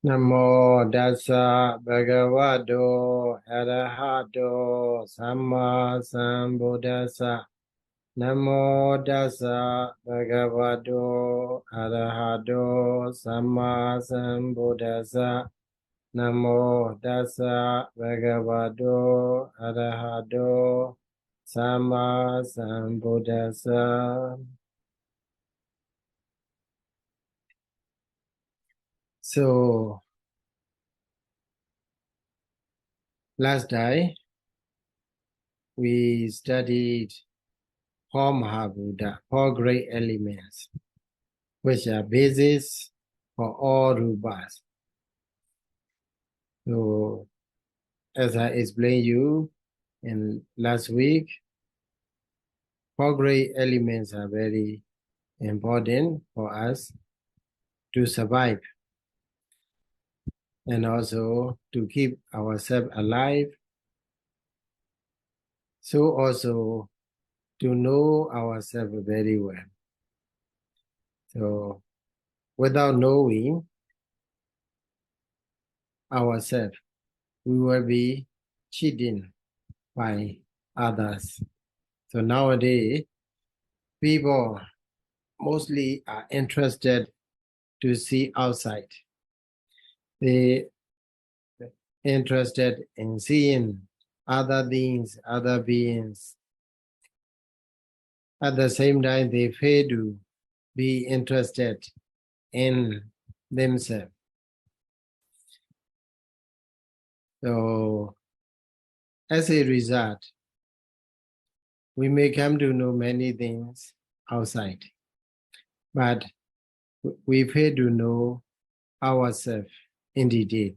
Namo Dassa Bhagavato Arahato Samma Sambuddhassa. Namo Dassa Bhagavato Arahato Samma Sambuddhassa. Namo Dassa Bhagavato Arahato Samma Sambuddhassa. So, last day we studied 4 Mahabuddha, 4 great elements, which are basis for all rupas. So, as I explained you in last week, 4 great elements are very important for us to survive and also to keep ourselves alive. So also to know ourselves very well. So without knowing ourselves, we will be cheated by others. So nowadays, people mostly are interested to see outside. They are interested in seeing other things, other beings. At the same time, they fail to be interested in themselves. So, as a result, we may come to know many things outside, but we fail to know ourselves in detail.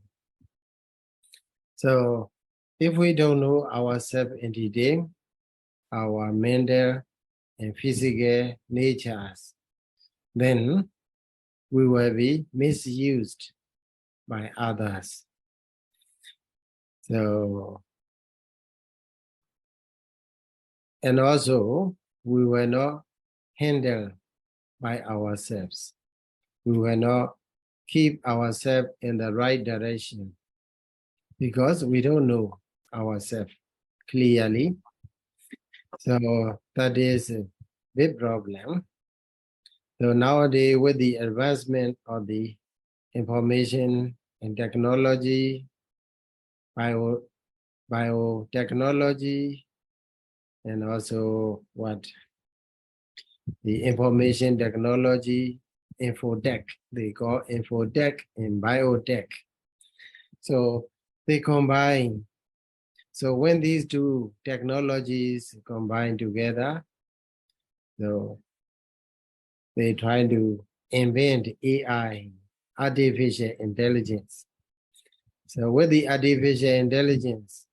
So, if we don't know ourselves in detail, our mental and physical natures, then we will be misused by others. So, and also, we were not handled by ourselves. We will not keep ourselves in the right direction because we don't know ourselves clearly. So that is a big problem. So nowadays, with the advancement of the information and technology, biotechnology, and also the information technology, infotech, they call infotech and biotech. So they combine. So when these two technologies combine together, so they try to invent AI, artificial intelligence. So with the artificial intelligence,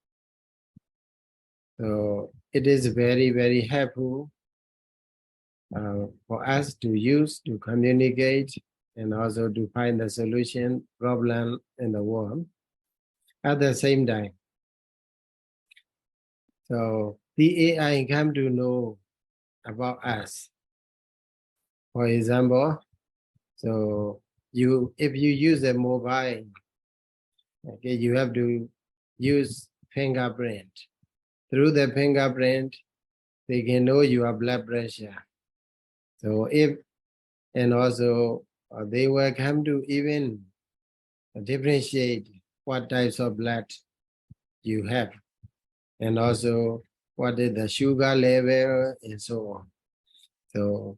so it is very, very helpful for us to use to communicate and also to find the solution problem in the world at the same time. So the AI come to know about us. For example, so if you use a mobile, okay, you have to use fingerprint. Through the fingerprint, they can know your blood pressure. So and also they will come to even differentiate what types of blood you have, and also what is the sugar level and so on. So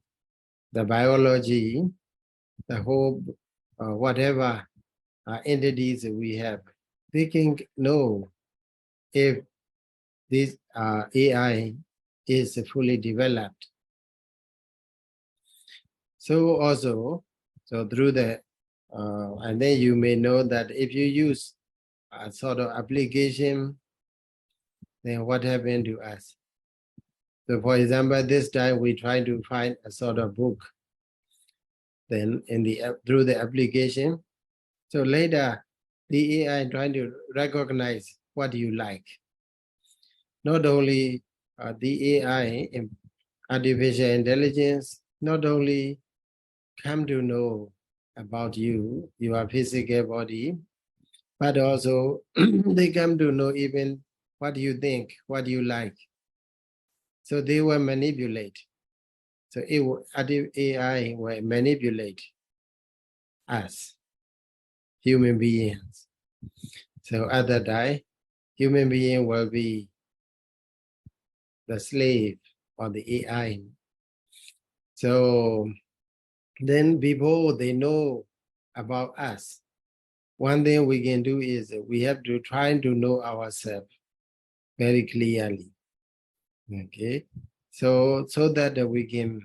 the biology, the whole, whatever entities we have, they can know if this AI is fully developed. So also, so through the, and then you may know that if you use a sort of application, then what happened to us? So for example, this time we try to find a sort of book, then through the application. So later, the AI trying to recognize what you like. Not only the AI, artificial intelligence, not only come to know about you, your physical body, but also they come to know even what you think, what you like. So they will manipulate. So AI will manipulate us, human beings. So at that time, human being will be the slave of the AI. So then before they know about us, one thing we can do is we have to try to know ourselves very clearly. Okay, so that we can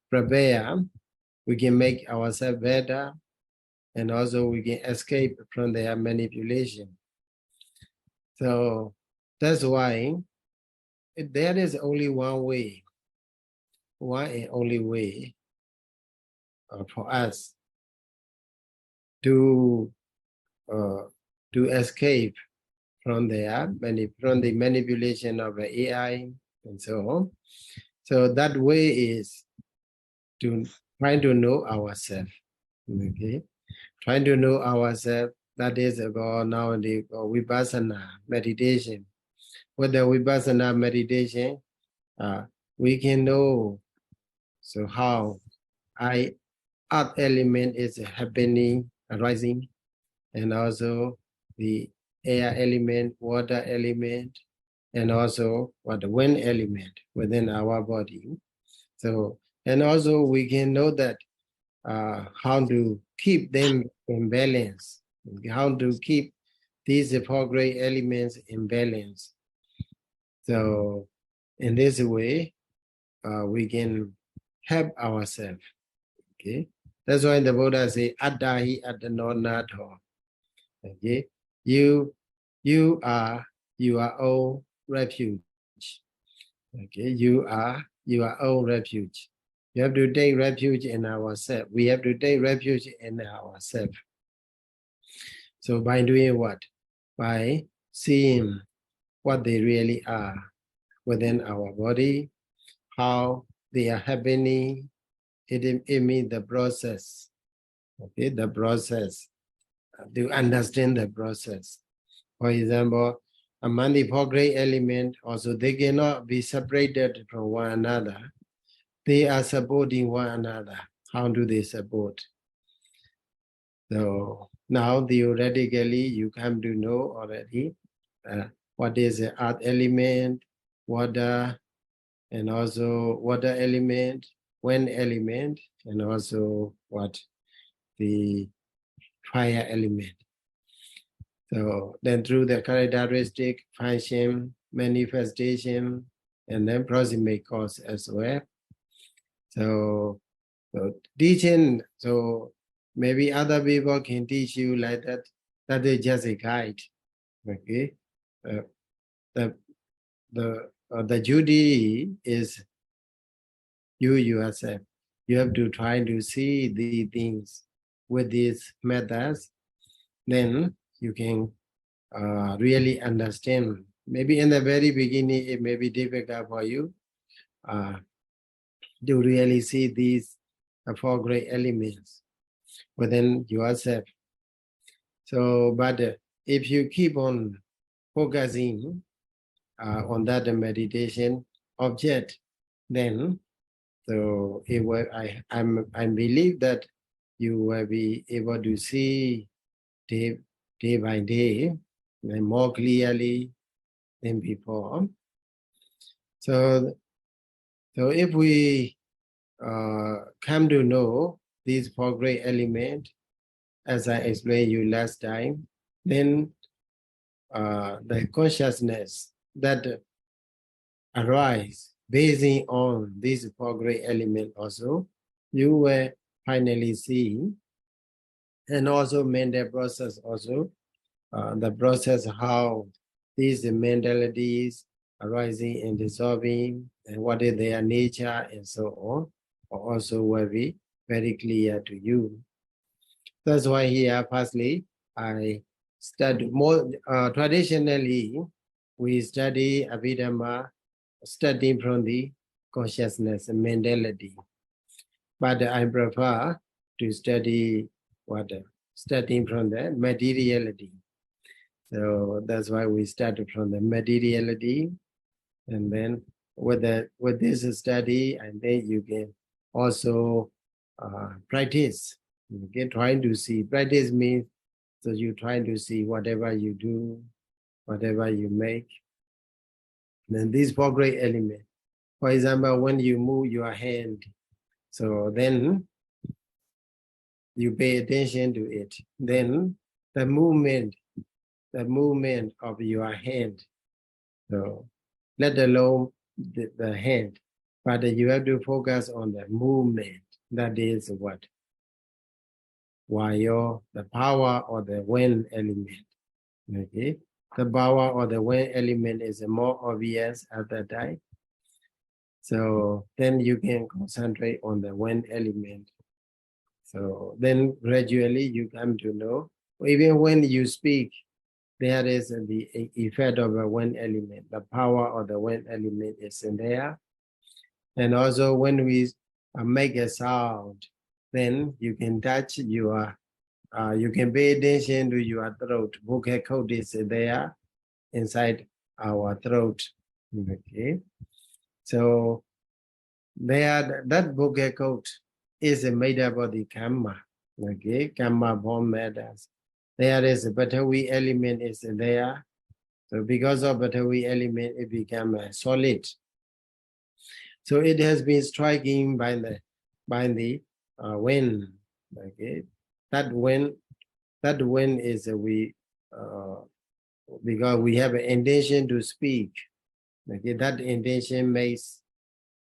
prepare, we can make ourselves better, and also we can escape from their manipulation. So that's why there is only one way, one and only way for us to escape from the manipulation of the AI and so on. So that way is to try to know ourselves. Okay, trying to know ourselves. That is about nowadays vipassana meditation. With the vipassana meditation, we can know so how earth element is happening, arising, and also the air element, water element, and also what the wind element within our body. So, and also we can know that how to keep them in balance, how to keep these four great elements in balance. So, in this way, we can help ourselves. Okay, that's why the Buddha say, "Attahi attanonatho." Okay, you are your own refuge. Okay, you are your own refuge. You have to take refuge in ourselves. We have to take refuge in ourselves. So by doing what? By seeing what they really are within our body, how they are happening. It means the process. Okay, the process. To understand the process. For example, among the four great elements, also they cannot be separated from one another. They are supporting one another. How do they support? So now theoretically, you come to know already what is the earth element, water, and also water element, wind element, and also what the fire element. So then through the characteristic, function, manifestation, and then proximate cause as well. So teaching, so maybe other people can teach you like that. That is just a guide. Okay, the duty is you yourself. You have to try to see the things with these methods. Then you can really understand. Maybe in the very beginning, it may be difficult for you to really see these four great elements within yourself. So, but if you keep on focusing on that meditation object, then so it will, I believe that you will be able to see day by day and more clearly than before. So if we come to know these four great elements, as I explained you last time, then the consciousness that arise basing on these four great elements also, you will finally see, and also mental process also, the process how these mentalities arising and dissolving and what is their nature and so on, also will be very clear to you. That's why here, firstly, I study more, traditionally, we study Abhidhamma starting from the consciousness and mentality. But I prefer to study what? Starting from the materiality. So that's why we started from the materiality, and then with this study, and then you can also practice. Okay, trying to see. Practice means so you're trying to see whatever you do, whatever you make. Then these four great elements. For example, when you move your hand, so then you pay attention to it. Then the movement of your hand. So let alone the hand, but you have to focus on the movement. That is what? While the power or the wind element. Okay, the power or the wind element is more obvious at that time. So then you can concentrate on the wind element. So then gradually you come to know, even when you speak, there is the effect of a wind element. The power of the wind element is in there. And also when we make a sound, then you can touch your, you can pay attention to your throat. Vocal cord is there inside our throat. Okay. So there, that vocal cord is made up of the karma. Okay, karma born matters. There is a Patavi element is there. So because of Patavi element, it become a solid. So it has been striking by the wind. Okay, that wind is because we have an intention to speak. Okay, that intention makes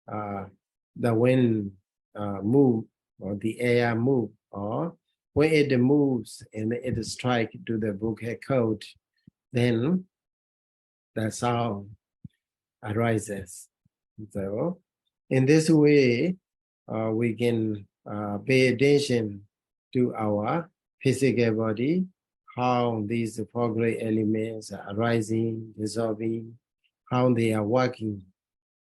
the wind move, or the air move, or when it moves and it strikes to the vocal cord, then the sound arises. So in this way, we can pay attention to our physical body, how these four great elements are arising, dissolving, how they are working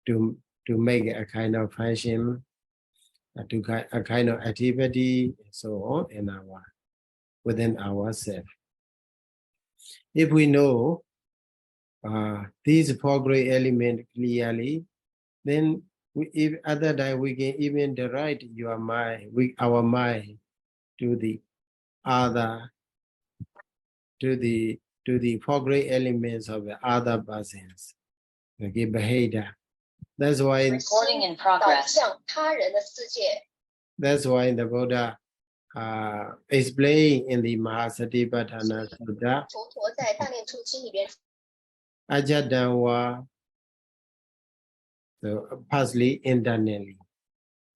to make a kind of function, to a kind of activity, and so on in within ourselves. If we know these four great elements clearly, then if other time we can even direct our mind to the other, to the four great elements of the other persons. Okay, behavior. That's why recording in progress. That's why the Buddha explained in the Mahasatipatthana Sutta, Ajaddanwa, so firstly internally.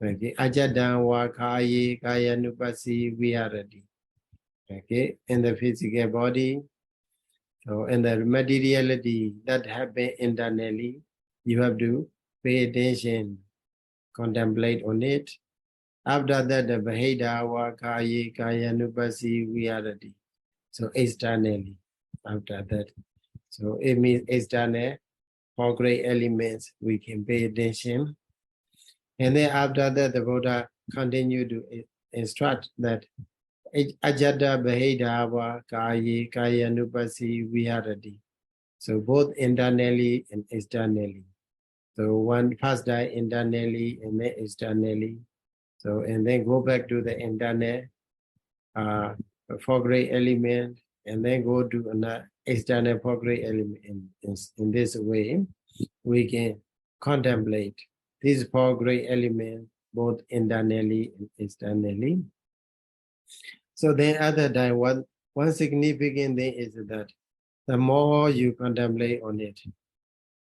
Okay, Ajaddanwa Kaye Kayanupasi Viharati. Okay, in the physical body, so in the materiality that happen internally, you have to pay attention, contemplate on it. After that, the Bahidawa Kaye Kayanupasi Viharati. So externally, after that. So it means external, four great elements we can pay attention. And then after that, the Buddha continued to instruct that Ajada Bahidawa Kaye Kayanupasi Viharati. So both internally and externally. So one first die internally and then externally. So and then go back to the internal four great element, and then go to another external four great element. In this way, we can contemplate these four great elements both internally and externally. So then other than one significant thing is that the more you contemplate on it,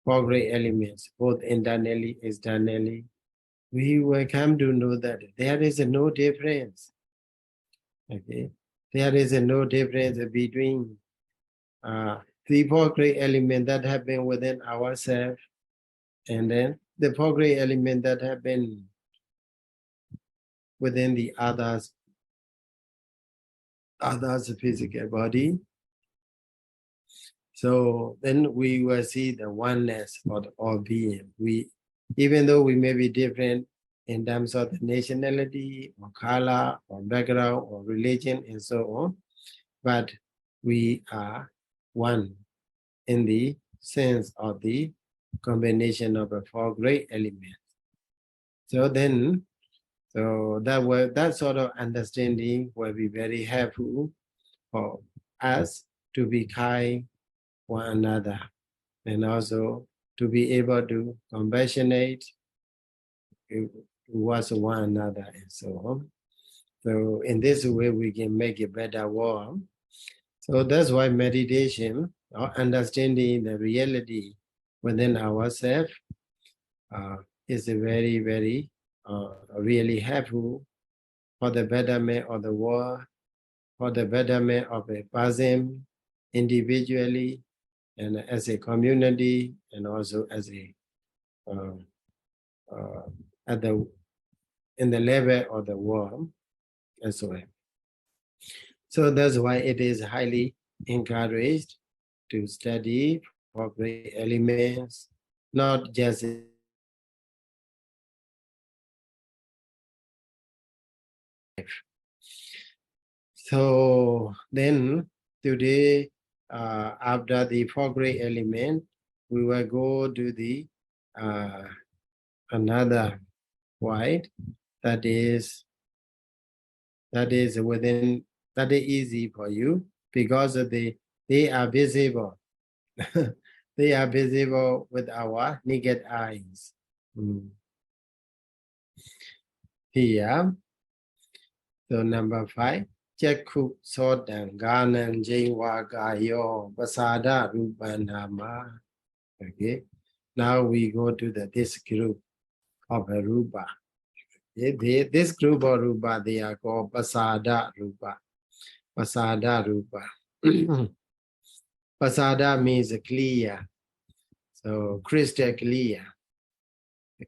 four great elements, both internally, externally, we will come to know that there is no difference. Okay, there is no difference between the four great elements that happen within ourselves, and then the four great elements that happen within the others physical body. So then we will see the oneness of all being. Even though we may be different in terms of the nationality or color or background or religion and so on, but we are one in the sense of the combination of the four great elements. So then, so that sort of understanding will be very helpful for us to be kind one another and also to be able to compassionate towards one another and so on. So in this way, we can make a better world. So that's why meditation or understanding the reality within ourselves is very, very really helpful for the betterment of the world, for the betterment of a person individually and as a community and also as a at the in the level of the world as well. So that's why it is highly encouraged to study for great elements, not just so then today after the four great element, we will go to the another point that is within that is easy for you because they are visible. They are visible with our naked eyes. Here, so number 5, Chakku Sodan Ganan Jaiwa Gayo Pasada Rupanama. Okay. Now we go to this group of Rupa. This group of Rupa, they are called Pasada Rupa. Pasada Rupa. Pasada means clear. So crystal clear.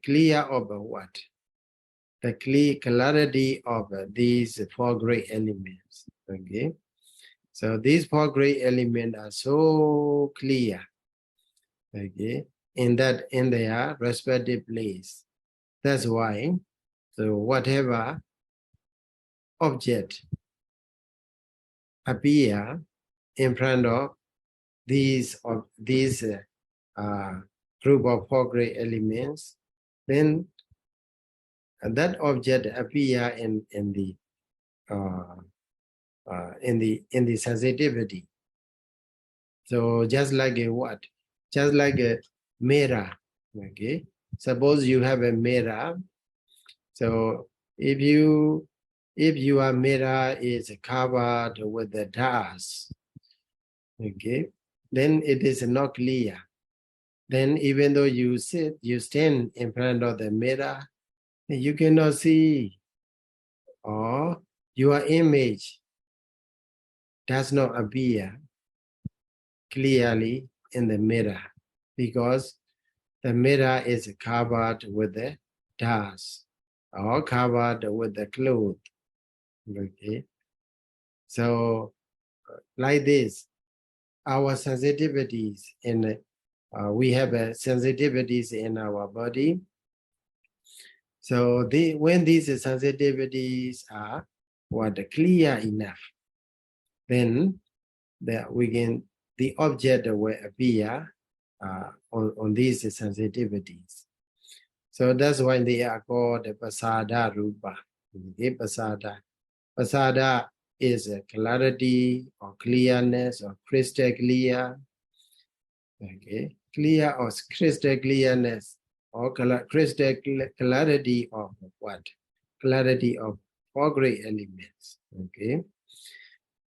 Clear of what? The clarity of these four great elements. Okay. So these four great elements are so clear. Okay. In their respective place. That's why. So whatever object appear in front of these group of four great elements, then that object appear in the sensitivity. So just like a what? Just like a mirror. Okay. Suppose you have a mirror. So if your mirror is covered with the dust, okay, then it is not clear. Then even though you stand in front of the mirror, you cannot see, or your image does not appear clearly in the mirror because the mirror is covered with the dust or covered with the cloth. Okay. So like this, our sensitivities we have sensitivities in our body. So when these sensitivities are clear enough, then the object will appear on these sensitivities. So that's why they are called the Pasada Rupa. Okay, Pasada. Pasada is a clarity or clearness or crystal clear. Okay, clear or crystal clearness or crystal clarity of what? Clarity of four great elements. Okay,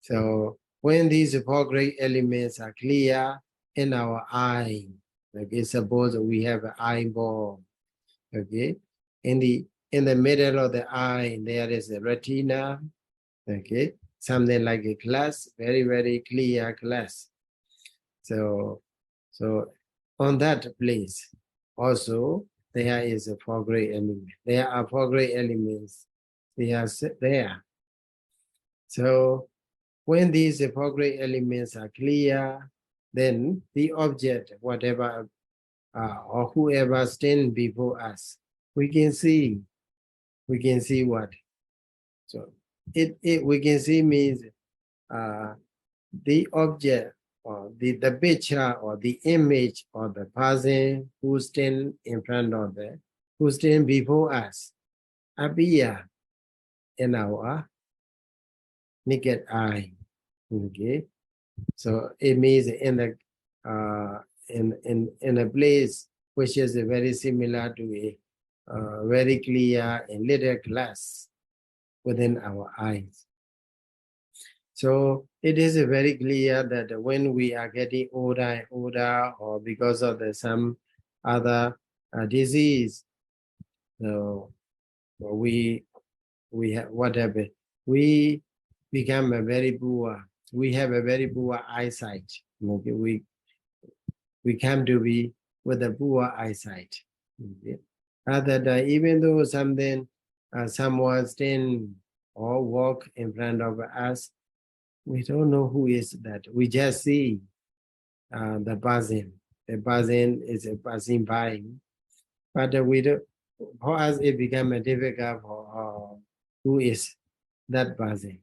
so when these four great elements are clear in our eye, okay, suppose we have an eyeball. Okay, in the middle of the eye there is a retina. Okay, something like a glass, very, very clear glass. So on that place also there is a four great element. There are four great elements. They are there. So when these four great elements are clear, then the object, whatever or whoever stands before us, we can see. we can see what. So it we can see means the object or the picture or the image or the person who stand in front of who stand before us appear in our naked eye. Okay, so it means in the in a place which is very similar to a very clear and little glass within our eyes. So it is very clear that when we are getting older and older, or because of some other disease, so we have what happened? We become a very poor. We have a very poor eyesight. Okay? We come to be with a poor eyesight. Okay? That even though someone stand or walk in front of us, we don't know who is that. We just see the person. The person is a passing by, but we don't. For us, it become a difficult for who is that person.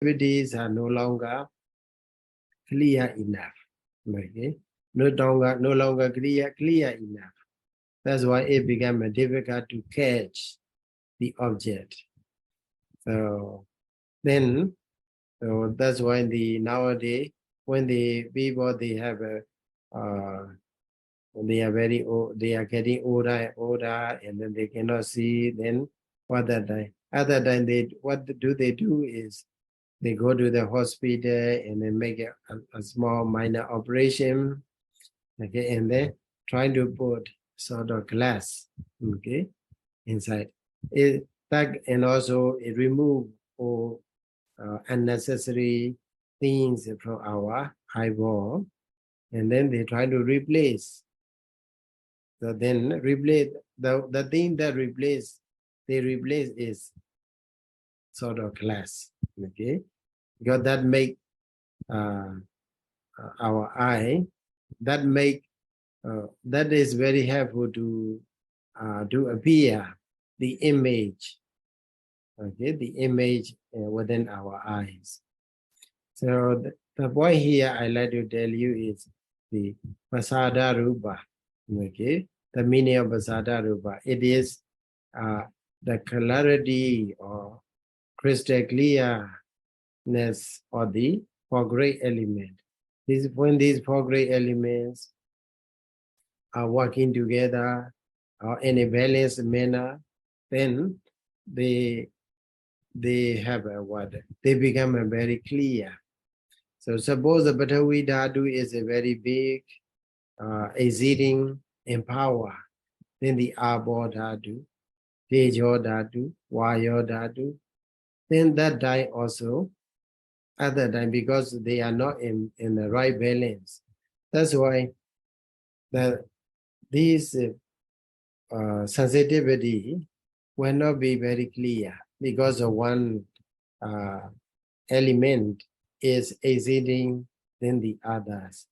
Activities are no longer clear enough. Okay, no longer clear enough. That's why it became difficult to catch the object. So then, so that's why nowadays when the people they have they are very old, they are getting older and older, and then they cannot see. Then other time what do they do is they go to the hospital and then make a small minor operation, okay, and then trying to put sort of glass, okay, inside it. That and also it remove all unnecessary things from our eyeball, and then they try to replace. So then replace the thing that they replace is sort of glass, okay, because that make our eye, that make that is very helpful to appear the image, okay, the image within our eyes. So the point here I like to tell you is the Pasada Rupa, okay, the meaning of Pasada Rupa. It is the clarity or crystal clearness or the four great element. When these four great elements are working together or in a balanced manner, then they have a what? They become a very clear. So suppose the Patavi Dhatu is a very big, exceeding in power, then the Abo Dhatu, Tejo Dhatu, Vayo Dhatu, then that die also, other time because they are not in the right balance. That's why these sensitivity will not be very clear because of one element is exceeding than the others.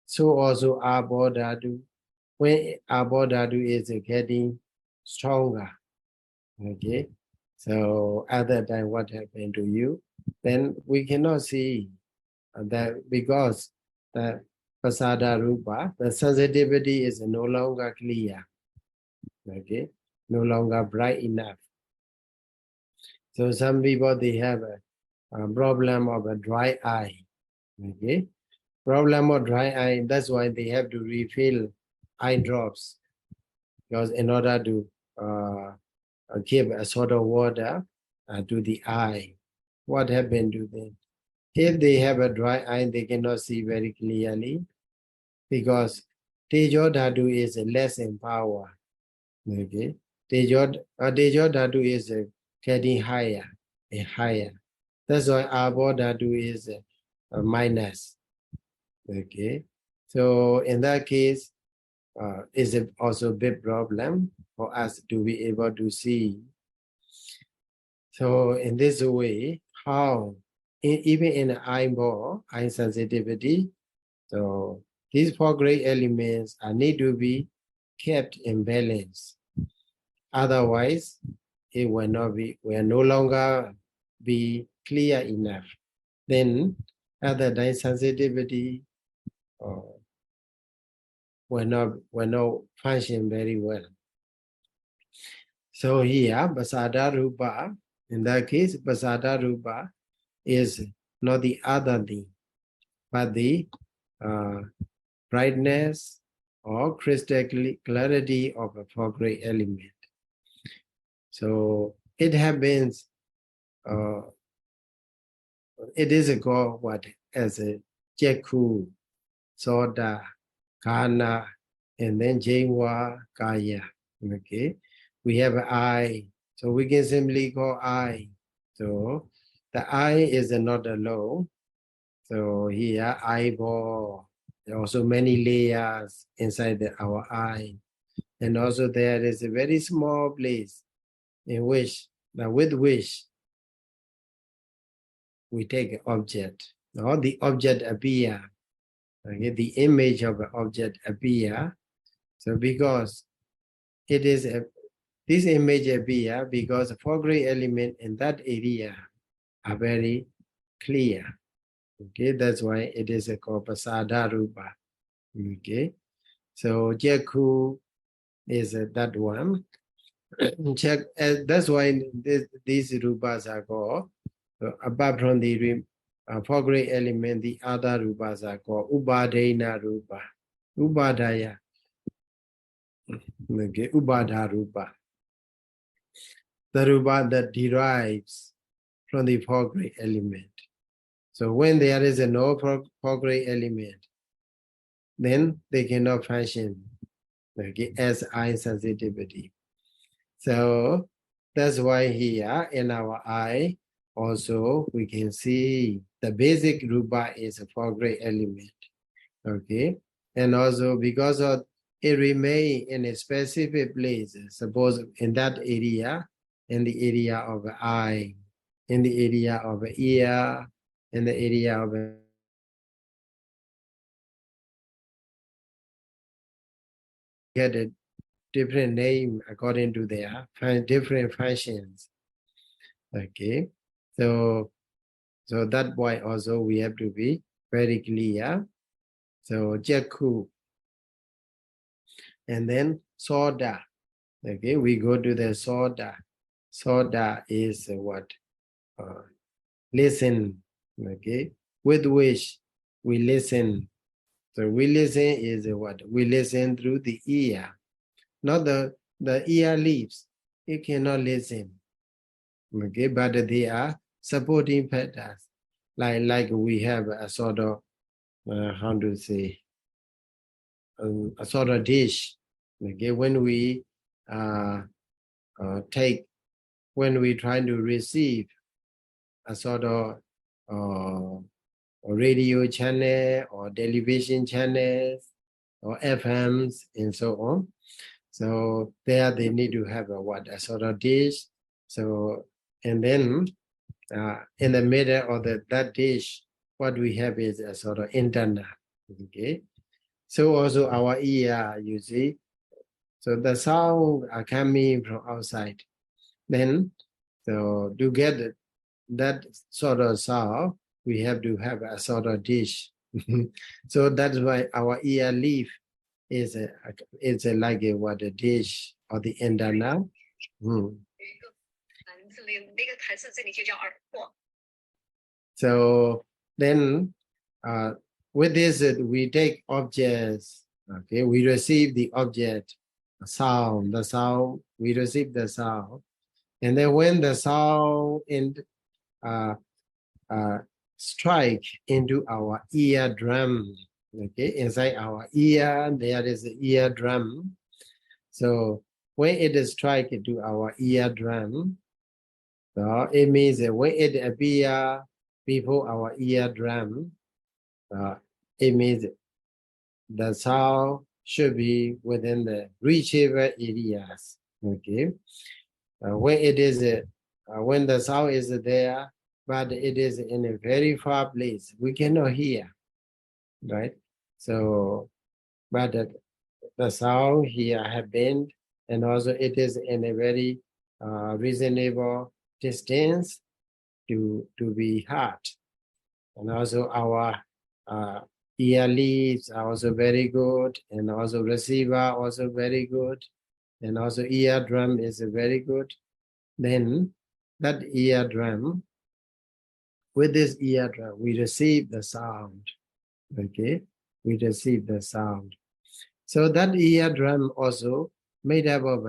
So also Abo Dhatu, when Abo Dhatu is getting stronger, okay, so other than what happened to you, then we cannot see that because the Pasada Rupa, the sensitivity is no longer clear, okay, no longer bright enough. So some people, they have a problem of a dry eye, okay, problem of dry eye, that's why they have to refill eye drops, because in order to give a sort of water to the eye. What happened to them? If they have a dry eye, they cannot see very clearly because Tejo Dhatu is less in power. Okay, Tejo Dhatu is getting higher and higher. That's why Abo Dhatu is a minus. Okay, so in that case, is also a big problem for us to be able to see. So in this way, how even in the eyeball, eye sensitivity, so these four great elements need to be kept in balance. Otherwise, it will no longer be clear enough. Then other than sensitivity will not function very well. So here, Pasada Rupa, in that case, Pasada Rupa is not the other thing, but the brightness or crystal clarity of a four great element. So it happens, it is called what? As a Jakku, Soda, Kana, and then Jainwa, Kaya. Okay, we have an eye, so we can simply call eye. So the eye is not alone. So here, eyeball. There are also many layers inside our eye, and also there is a very small place in which, with which we take an object, or the object appear. Okay, the image of an object appear. So because it is this image appear because the four great elements in that area are very clear. Okay, that's why it is called Pasada Rupa. Okay, so Jakku is that one. That's why these rupas are called, apart from the four great element, the other rupas are called Upadana Rupa, Upadaya, okay, Upada Rupa. The rupa that derives from the four great element. So when there is a no four great element, then they cannot function, okay, as eye sensitivity. So that's why here in our eye, also we can see the basic rupa is a four great element. Okay, and also because of it remain in a specific place, suppose in that area, in the area of the eye, in the area of the ear, in the area of the get a different name according to their different functions. Okay, so that's why also we have to be very clear. So Jakku, and then Soda. Okay, we go to the Soda. Soda is what? Listen. Okay, with which we listen. So we listen is what? We listen through the ear, not the ear leaves. You cannot listen. Okay, but they are supporting factors. Like we have a sort of how to say, a sort of dish. Okay, when we when we try to receive a sort of radio channel or television channels or FMs and so on. So there they need to have a sort of dish. So, and then in the middle of that dish, what we have is a sort of antenna. Okay, so also our ear, you see, so the sound are coming from outside. Then, so to get that sort of sound, we have to have a sort of dish. So that's why our ear leaf is like a dish or the antenna. So then with this we take objects. Okay, we receive the object, the sound, we receive the sound, and then when the sound strike into our eardrum, okay, inside our ear there is the eardrum. So when it is strike into our eardrum, so it means that when it appear before our eardrum, it means the sound should be within the reachable areas. Okay, when it is when the sound is there, but it is in a very far place, we cannot hear, right? So, but the sound here have been, and also it is in a very reasonable distance to be heard. And also our ear leads are also very good, and also receiver also very good, and also eardrum is very good. Then that eardrum, with this eardrum, we receive the sound. Okay, we receive the sound. So that eardrum also made up of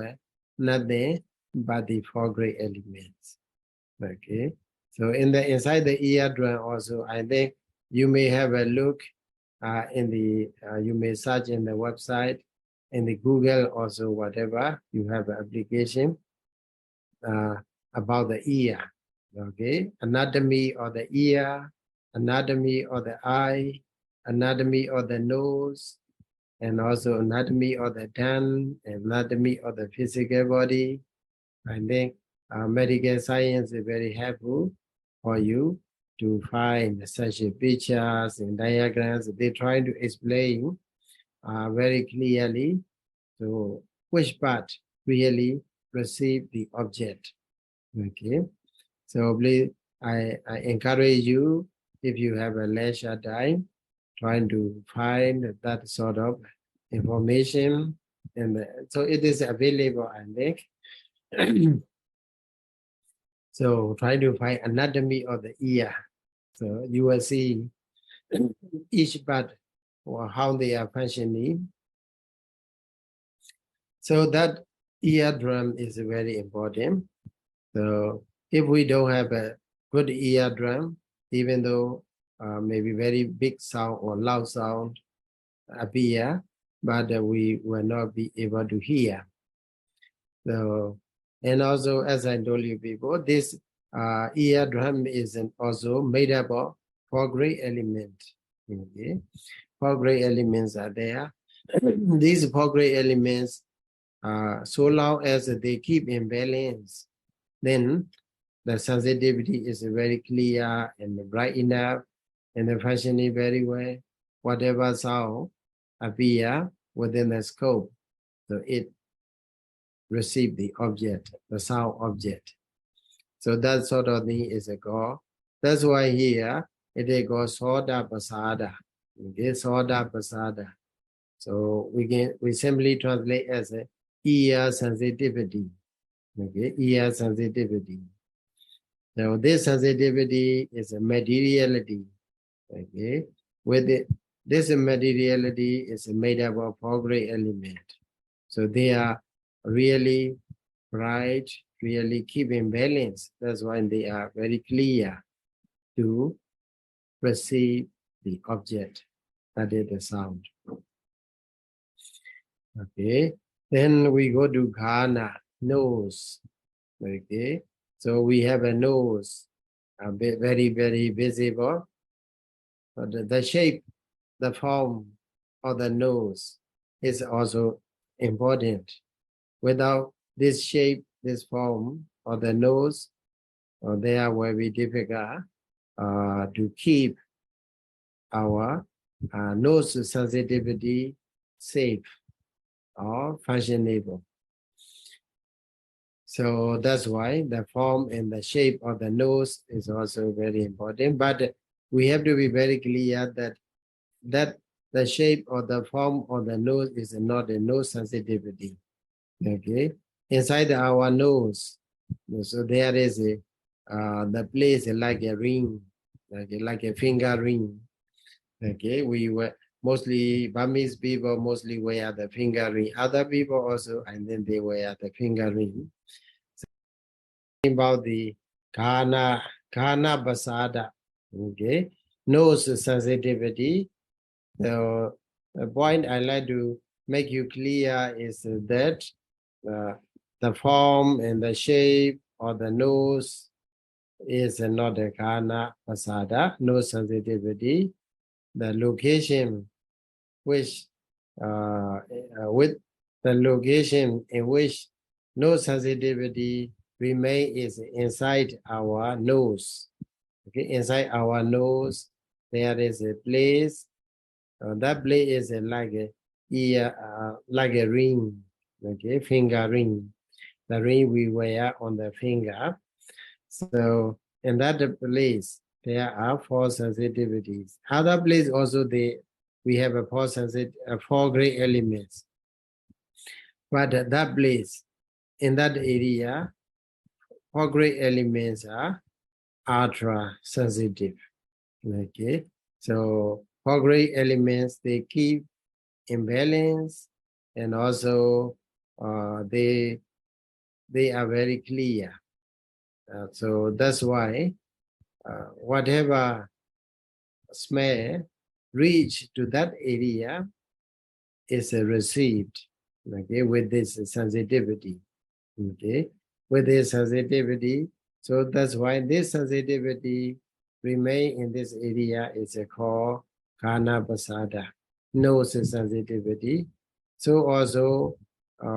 nothing but the four great elements. Okay, so inside the eardrum also, I think you may have a look in the you may search in the website, in the Google also, whatever you have an application about the ear. Okay, anatomy of the ear, anatomy of the eye, anatomy of the nose, and also anatomy of the tongue, anatomy of the physical body. I think medical science is very helpful for you to find such pictures and diagrams. They try to explain very clearly to which part really receive the object. Okay, so please, I encourage you, if you have a leisure time, trying to find that sort of information, and so it is available, I think. So try to find anatomy of the ear. So you will see each part or how they are functioning. So that eardrum is very important. So if we don't have a good eardrum, even though maybe very big sound or loud sound appear, but we will not be able to hear. So, and also, as I told you before, this eardrum is also made up of four great elements. Okay, four great elements are there. These four great elements, so long as they keep in balance, then the sensitivity is very clear and bright enough, and the functioning very well. Whatever sound appear within the scope, so it receive the object, the sound object. So that sort of thing is a call. That's why here it is called soda pasada. Okay, soda pasada. So we simply translate as a ear sensitivity. Okay, ear sensitivity. Now this sensitivity is a materiality. Okay, with it, this materiality is made up of four great elements. So they are really bright, really keep in balance. That's why they are very clear to perceive the object, that is the sound. Okay, then we go to Ghana, nose. Okay, so we have a nose, very, very visible. But the shape, the form of the nose is also important. Without this shape, this form of the nose, there will be difficult to keep our nose sensitivity safe or functionable. So that's why the form and the shape of the nose is also very important. But we have to be very clear that the shape or the form of the nose is not a nose sensitivity. Okay, inside our nose, so there is a the place like a ring, like a finger ring. Okay, we were mostly Burmese people mostly wear the finger ring. Other people also, and then they wear the finger ring. So about the Kana Basada. Okay, nose sensitivity. So the point I like to make you clear is that the form and the shape of the nose is not a Kana Pasada, nose sensitivity. The location which with the location in which nose sensitivity remain is inside our nose. Okay, inside our nose there is a place That place is like a ear, like a ring, okay, finger ring. The ring we wear on the finger. So in that place, there are four sensitivities. Other place also we have a four great elements. But that place, in that area, four great elements are ultra sensitive. Okay, so four great elements, they keep in balance, and also they are very clear. So that's why whatever smell reach to that area is received, okay, with this sensitivity, okay, with this sensitivity. So that's why this sensitivity remain in this area is called Kana Pasada, nose sensitivity. So also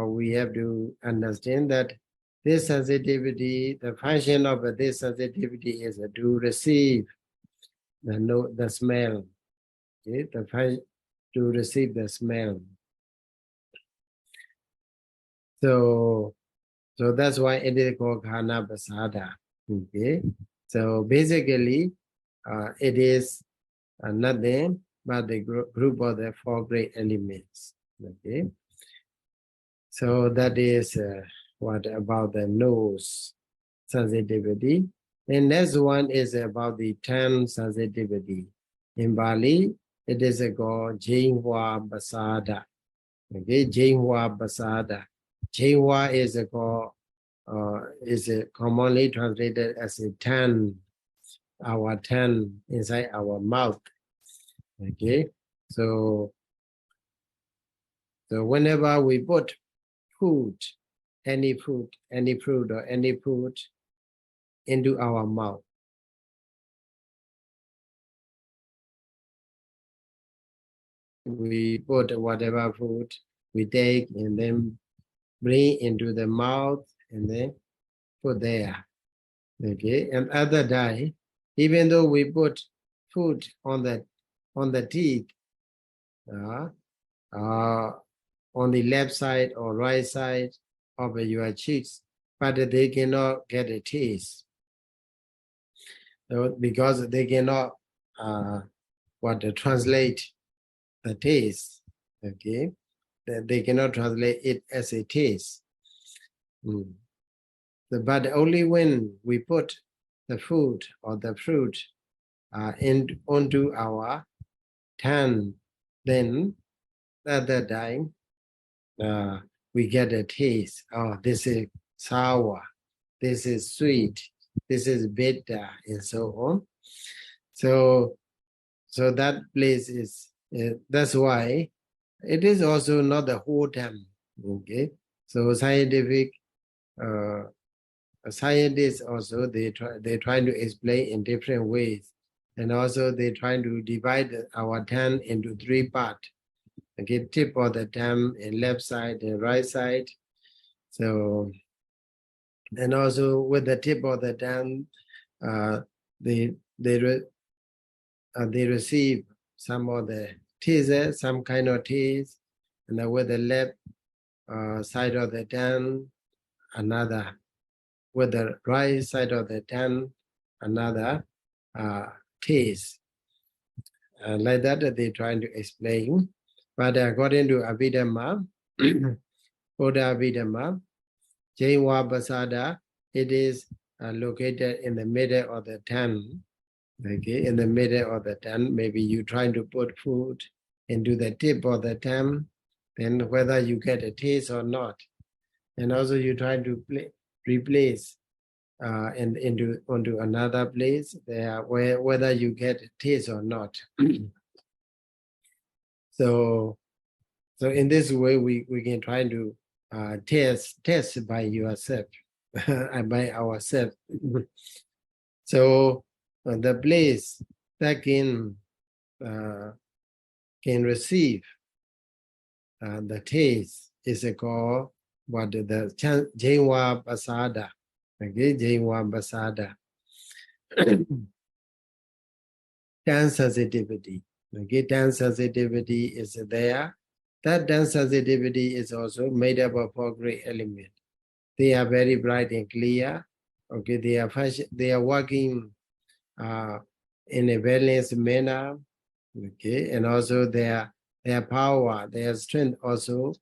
we have to understand that this sensitivity, the function of this sensitivity is to receive the smell, okay, to receive the smell. So that's why it is called Kana Pasada. Okay. So basically, it is nothing but the group of the four great elements. Okay. So that is what about the nose sensitivity. And next one is about the tongue sensitivity. In Bali, it is called Jinhwa Pasada. Okay, Jinhwa Pasada. Jinhwa is commonly translated as a tongue, our tongue inside our mouth. Okay, so whenever we put food, any fruit or any food into our mouth, we put whatever food we take and then bring into the mouth and then put there. Okay, and other day, even though we put food on the teeth, on the left side or right side of your cheeks, but they cannot get a taste. So because they cannot translate the taste. Okay, they cannot translate it as a taste. But only when we put the food or the fruit onto our tongue, then at that time we get a taste. Oh, this is sour, this is sweet, this is bitter, and so on. So that place is, that's why it is also not the whole tongue. Okay, so scientific scientists also they try to explain in different ways, and also they try to divide our tongue into three parts. Okay, tip of the tongue and left side and right side. So, and also with the tip of the tongue, they receive some of the taste, some kind of taste, and then with the left side of the tongue, another. With the right side of the tongue, another taste. Like that, they're trying to explain. But according to Abhidhamma, Buddha Abhidhamma, Jinhwa Pasada, it is located in the middle of the tongue. Okay, in the middle of the tongue, maybe you trying to put food into the tip of the tongue, then whether you get a taste or not. And also you try to replace and onto another place there, whether you get taste or not. So in this way we can try to test by yourself and by ourselves. So the place that can receive the taste is called what the Jinhwa Pasada. Okay, Jinhwa Pasada. Tongue sensitivity. Okay, dance sensitivity is there. That dance sensitivity is also made up of 4 great elements. They are very bright and clear. Okay, they are working in a balanced manner. Okay, and also their power, their strength also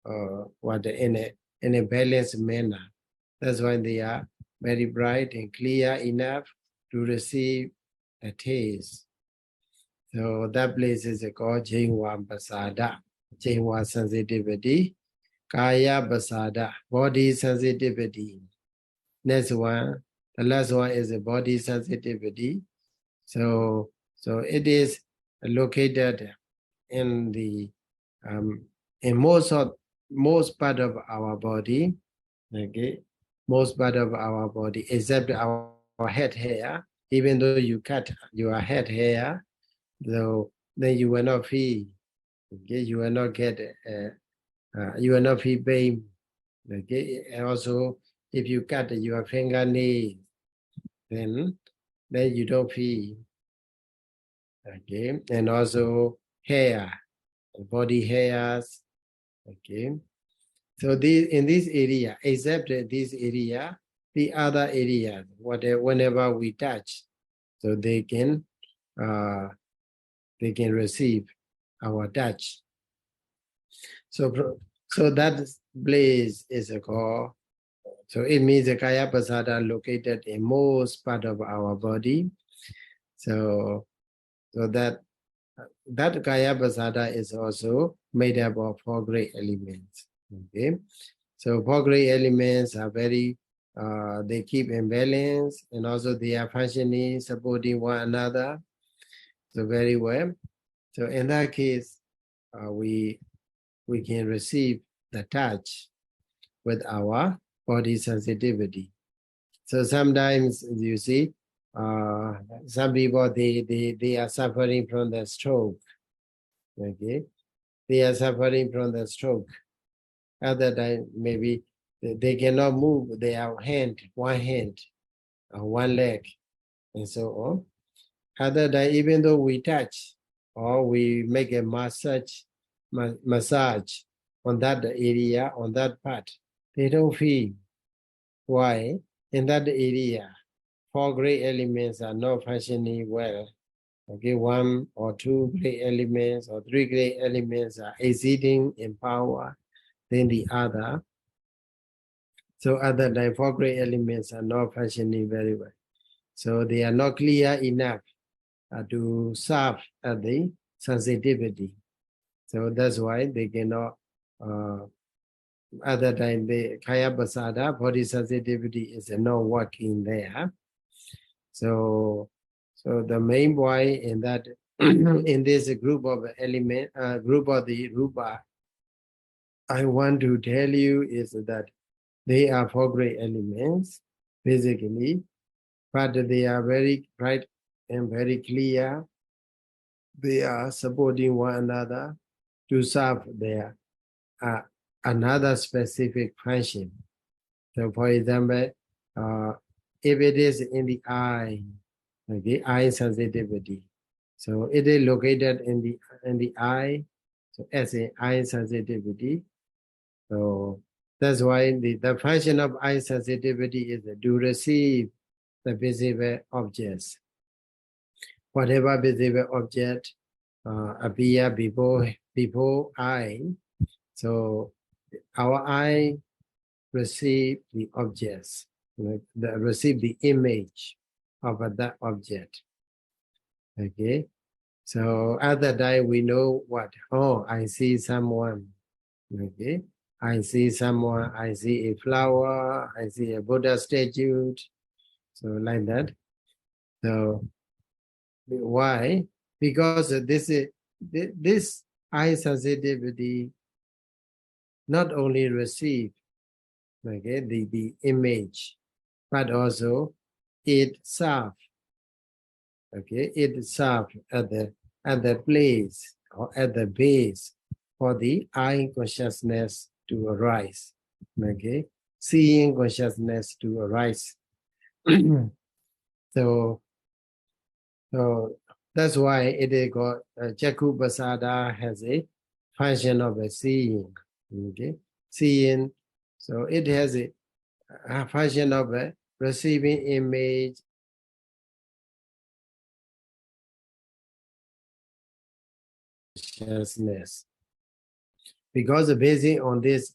in a balanced manner. That's why they are very bright and clear enough to receive a taste. So that place is called Jingwa Basada, Jingwa sensitivity, Kaya Basada, body sensitivity. Next one, the last one is a body sensitivity. So it is located in the in most part of our body. Okay, most part of our body except our head hair. Even though you cut your head hair, so then you will not feel. Okay, you will not get. You will not feel pain. Okay, and also if you cut your fingernail, then you don't feel. Okay, and also hair, body hairs. Okay, so in this area, except this area, the other areas, whenever we touch, so they can receive our touch. So that place is called. So it means the Kaya Pasada located in most part of our body. So that Kaya Pasada is also made up of 4 great elements. Okay, so 4 great elements are very they keep in balance, and also they are functioning, supporting one another. So very well. So in that case, we can receive the touch with our body sensitivity. So sometimes you see, some people they are suffering from the stroke. Okay, they are suffering from the stroke. Other time maybe they cannot move their hand, one leg, and so on. Other time, even though we touch or we make a massage on that area, on that part, they don't feel. Why? In that area, 4 great elements are not functioning well. Okay, 1 or 2 great elements or 3 great elements are exceeding in power than the other. So other than 4 great elements are not functioning very well. So they are not clear enough to serve at the sensitivity. So that's why they cannot, other than the Kaya Pasada, body sensitivity is not working there. So the main point in that, in this group of element, group of the Rupa, I want to tell you is that they are 4 great elements, basically, but they are very bright and very clear. They are supporting one another to serve their another specific function. So, for example, if it is in the eye, okay, eye sensitivity. So it is located in the eye. So as an eye sensitivity. So that's why the function of eye sensitivity is to receive the visible objects. Whatever visible object appear before eye. So our eye receive the objects, receive the image of that object. Okay. So at that time we know what? Oh, I see someone. Okay. I see someone, I see a flower, I see a Buddha statue. So like that. So why? Because this eye sensitivity not only receive, okay, the image, but also it serve, okay, it serve at the place or at the base for the eye consciousness to arise, okay, seeing consciousness to arise. So That's why it is called Jakku Pasada has a function of a seeing. Okay, seeing. So it has a function of a receiving image. Consciousness. Because based on this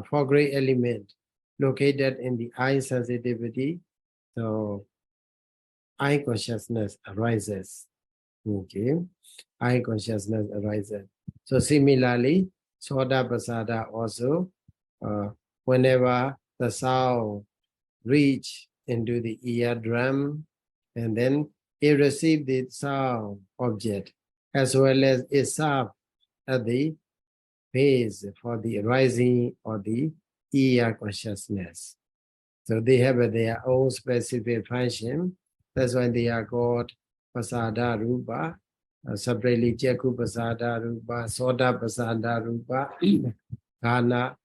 four-grade element located in the eye sensitivity, so eye consciousness arises. Okay, eye consciousness arises. So similarly, Soda Pasada also, whenever the sound reach into the eardrum, and then it receives the sound object, as well as it serves at the base for the rising of the ear consciousness. So they have their own specific function. That's why they are called Pasada Rupa, separately Jakku Pasada Rupa, Soda Pasada Rupa, Ghana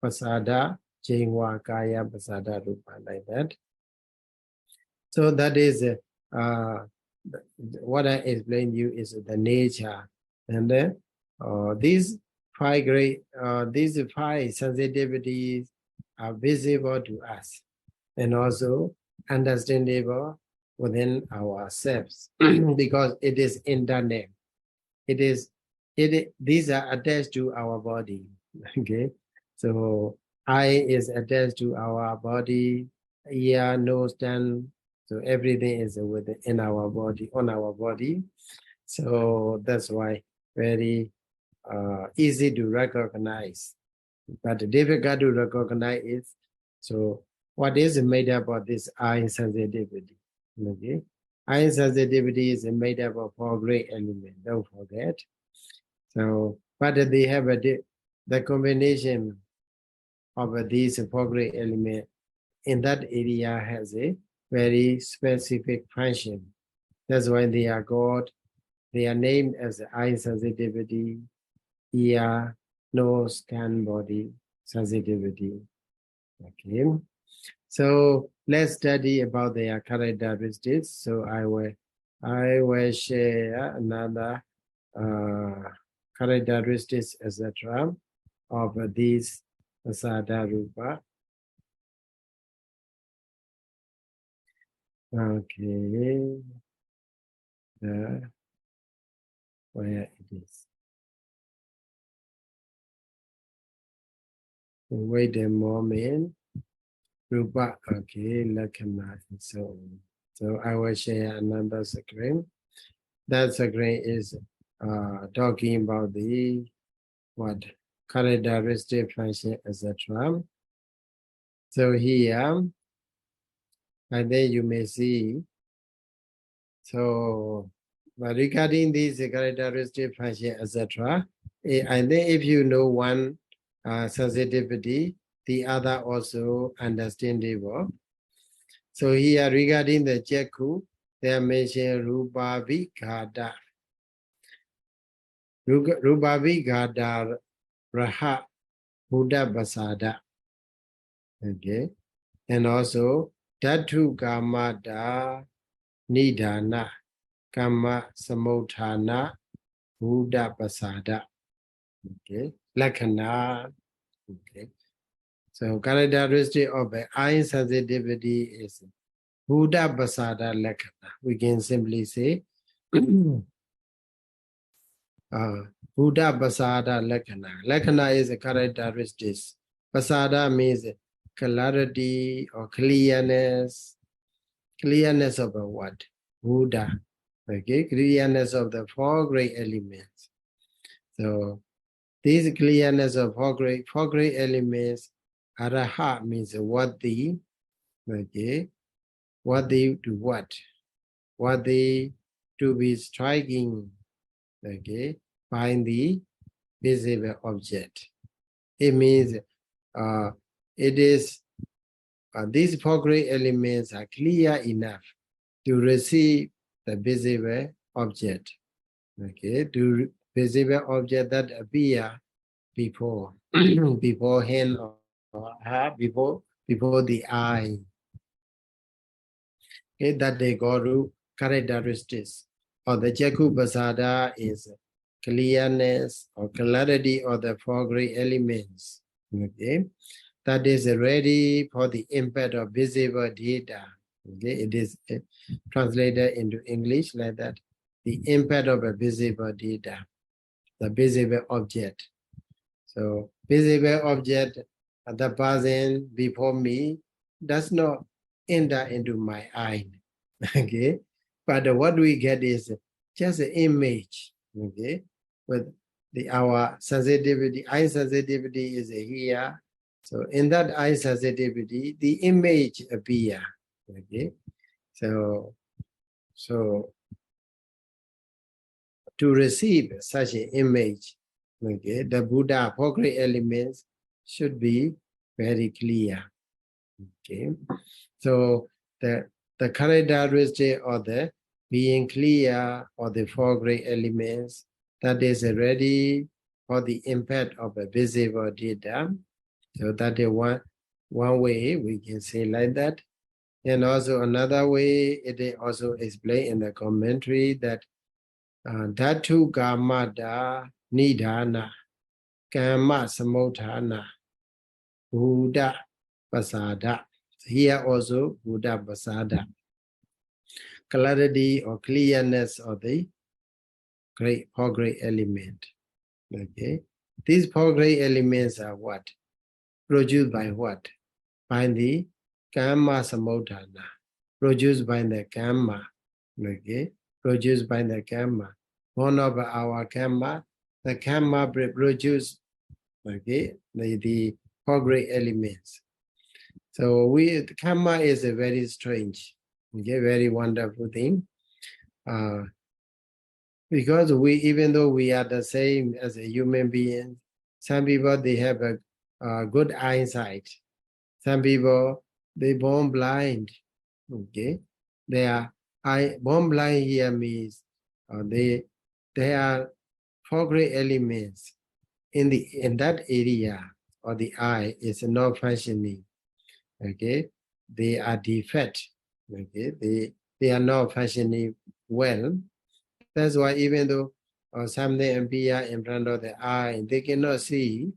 Pasada, Jingwa Kaya Pasada Rupa, like that. So that is what I explained you is the nature. And then these five sensitivities are visible to us and also understandable within ourselves because it is internal. These are attached to our body. Okay, so eye is attached to our body, ear, nose, tongue. So everything is within our body, on our body. So that's why very easy to recognize, but difficult to recognize is. So what is made up of this eye sensitivity? Okay, eye sensitivity is made up of four great elements. Don't forget. So, but they have the combination of these four great elements in that area has a very specific function. That's why they are called, they are named as eye sensitivity, ear, nose, tongue, body sensitivity. Okay. So let's study about their characteristics. So I will share another characteristics, etc. of these Pasada Rupa. Okay, where it is. Wait a moment. Rupa, okay, Lakana, and so on. So I will share another screen. That screen is talking about the what characteristic function, etc. So here, and then you may see. So, but regarding these characteristic function, etc., and then if you know one sensitivity, the other also understandable. So here regarding the Jakku, they are mentioned Rūpapariccheda. Rūpapariccheda Raha Buddha Basada. Okay. And also Dhatu Kamada Nidana Kama Samudhana Buddha Basada. Okay. Lakana. Okay. So characteristic of the eye sensitivity is Buddha Basada Lakana. We can simply say Buddha Basada Lakana. Lakana is a characteristic. Basada means clarity or clearness. Clearness of a what? Buddha. Okay, clearness of the four great elements. So this clearness of four great elements, Araha means worthy. Okay, worthy to what? Worthy to be striking. Okay, find the visible object. It means it is these four great elements are clear enough to receive the visible object. Okay, to visible object that appear before beforehand or before the eye. Okay, that they go to characteristics. or the Jaku Pasada is clearness or clarity of the four great elements. Okay, that is ready for the impact of visible data. Okay, it is translated into English like that. The impact of a visible data, the visible object. So visible object, the person before me does not enter into my eye. Okay, but what we get is just an image. Okay, with our sensitivity, eye sensitivity is here. So in that eye sensitivity, the image appear. Okay, so to receive such an image, okay, the Buddha four great elements should be very clear. Okay, so the characteristic of the being clear of the four great elements, that is ready for the impact of a visible data. So that is one way we can say like that. And also another way, it is also explained in the commentary that Dhatu Kamada Nidhana Kama Samudhana Buddha Pasada. Here also Buddha Pasada. Clarity or clearness of the four great element. Okay. These four great elements are what? Produced by what? By the Kama Samudhana. Produced by the Kama. Okay. Produced by the Kama. One of our Kama, the Kama produce, okay, the four great elements. So Kama is a very strange, okay, very wonderful thing. Because even though we are the same as a human being, some people they have a good eyesight. Some people they born blind. Okay, they are born blind here means they are four great elements in that area or the eye is not functioning. Okay, they are defect. Okay, they are not functioning well. That's why even though something appear in front of the eye, they cannot see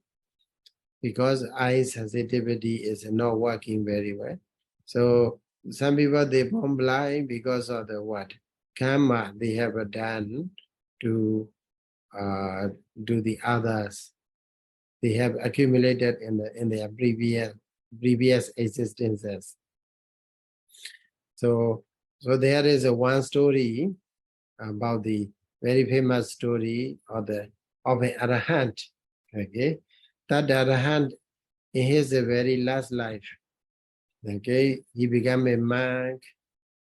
because eye sensitivity is not working very well. So some people they born blind because of the what? Karma they have done to do the others. They have accumulated in their previous existences. So there is one story about the very famous story of an arahant. Okay, that arahant in his very last life, okay, he became a monk,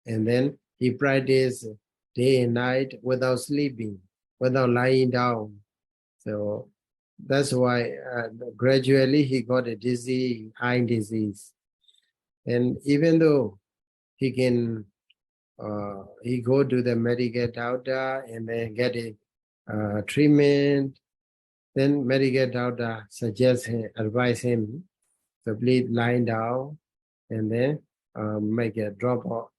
and then he practiced day and night without sleeping, without lying down. So that's why gradually he got a eye disease, and even though he can. He go to the medical doctor and then get a treatment. Then medical doctor advise him to please lie down and then make a drop of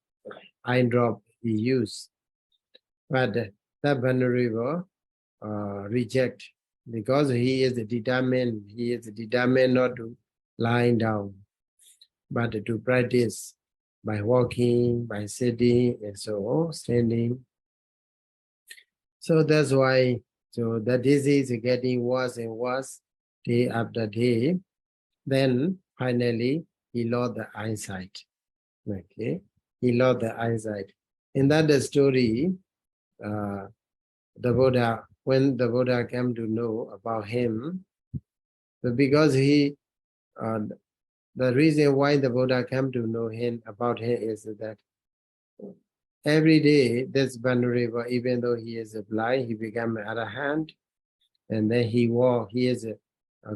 eye drop he use. But that venerable reject because he is determined not to lie down, but to practice by walking, by sitting, and so standing. So that's why, so the disease is getting worse and worse day after day. Then finally, he lost the eyesight. Okay, he lost the eyesight. In that story, the Buddha, when the Buddha came to know about him, because the reason why the Buddha came to know about him is that every day, this venerable, even though he is blind, he became an arahant, and then he is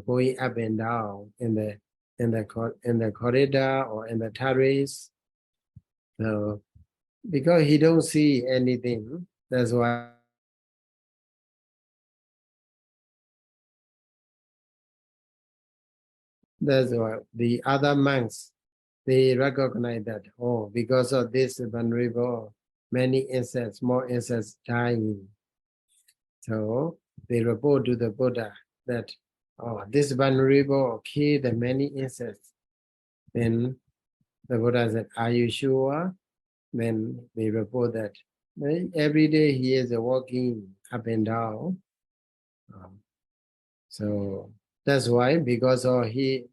going up and down in the corridor or in the terrace. So because he don't see anything, that's why the other monks they recognize that, oh, because of this venerable many insects, more insects dying. So they report to the Buddha that, oh, this vulnerable killed many insects. Then the Buddha said, are you sure? Then they report that every day he is walking up and down. So that's why, because of he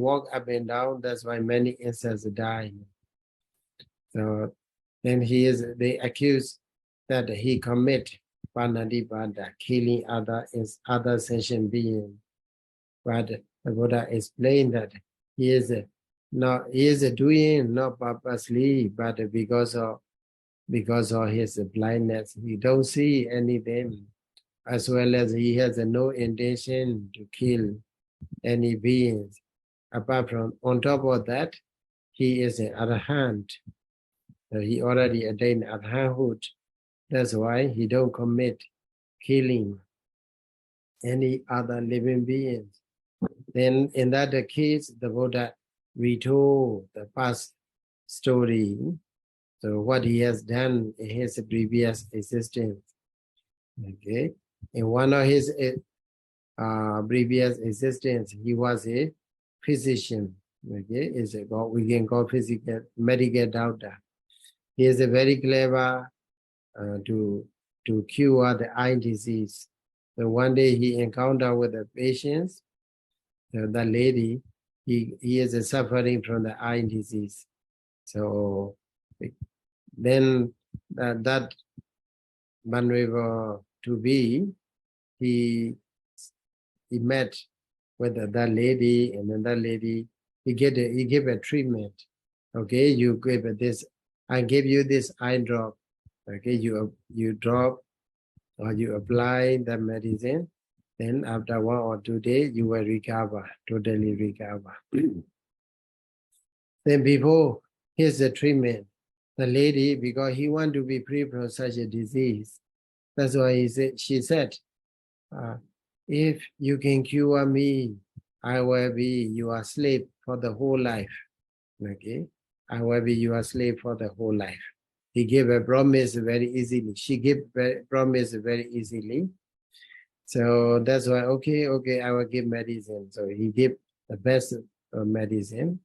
walk up and down, that's why many insects die. So then they accuse that he commit Panadipada, killing other sentient beings. But the Buddha explained that he is doing not purposely, but because of his blindness, he don't see anything, as well as he has no intention to kill any beings. Apart from, on top of that, he is an arahant. So he already attained arahanthood. That's why he don't commit killing any other living beings. Then in that case, the Buddha retold the past story. So what he has done in his previous existence. Okay, in one of his previous existence, he was a physician. Okay, we can call physical medical doctor. He is a very clever to cure the eye disease. So one day he encountered with a patient, the lady, he is suffering from the eye disease. So then that vulnerable to be, he met with that lady, and then that lady, he gave a treatment. Okay, you give this, I give you this eye drop. Okay, you drop or you apply the medicine, then after 1 or 2 days, you will recover, totally recover. Then before his treatment, the lady, because he want to be free from such a disease, that's why she said, if you can cure me, I will be your slave for the whole life. Okay, I will be your slave for the whole life. He gave a promise very easily. She gave a promise very easily. So that's why, okay, I will give medicine. So he gave the best medicine.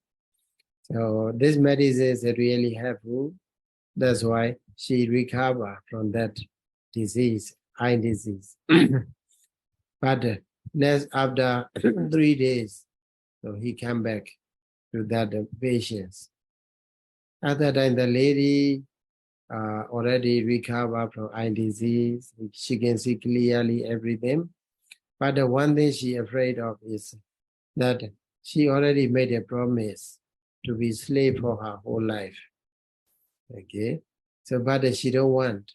So this medicine is really helpful. That's why she recovered from that disease, eye disease. But after 3 days, so he came back to that patients. At that time, the lady already recovered from eye disease. She can see clearly everything. But the one thing she afraid of is that she already made a promise to be slave for her whole life. Okay, so but she don't want.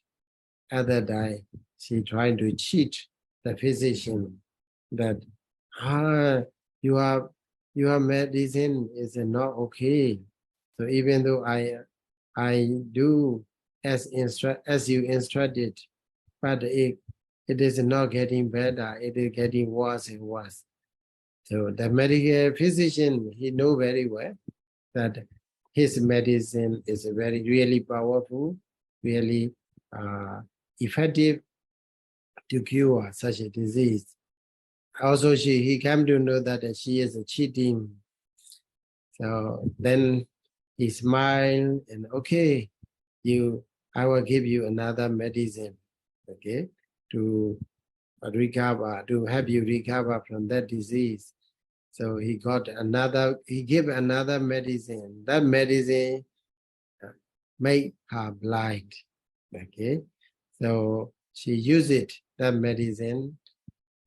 Other day, she trying to cheat the physician that your medicine is not okay. So even though I do as you instructed, but it is not getting better. It is getting worse and worse. So the medical physician, he know very well that his medicine is really powerful, really effective to cure such a disease. Also, he came to know that she is cheating. So then he smiled and, okay, I will give you another medicine, okay, to recover, to help you recover from that disease. So he gave another medicine. That medicine made her blind, okay. So she used that medicine,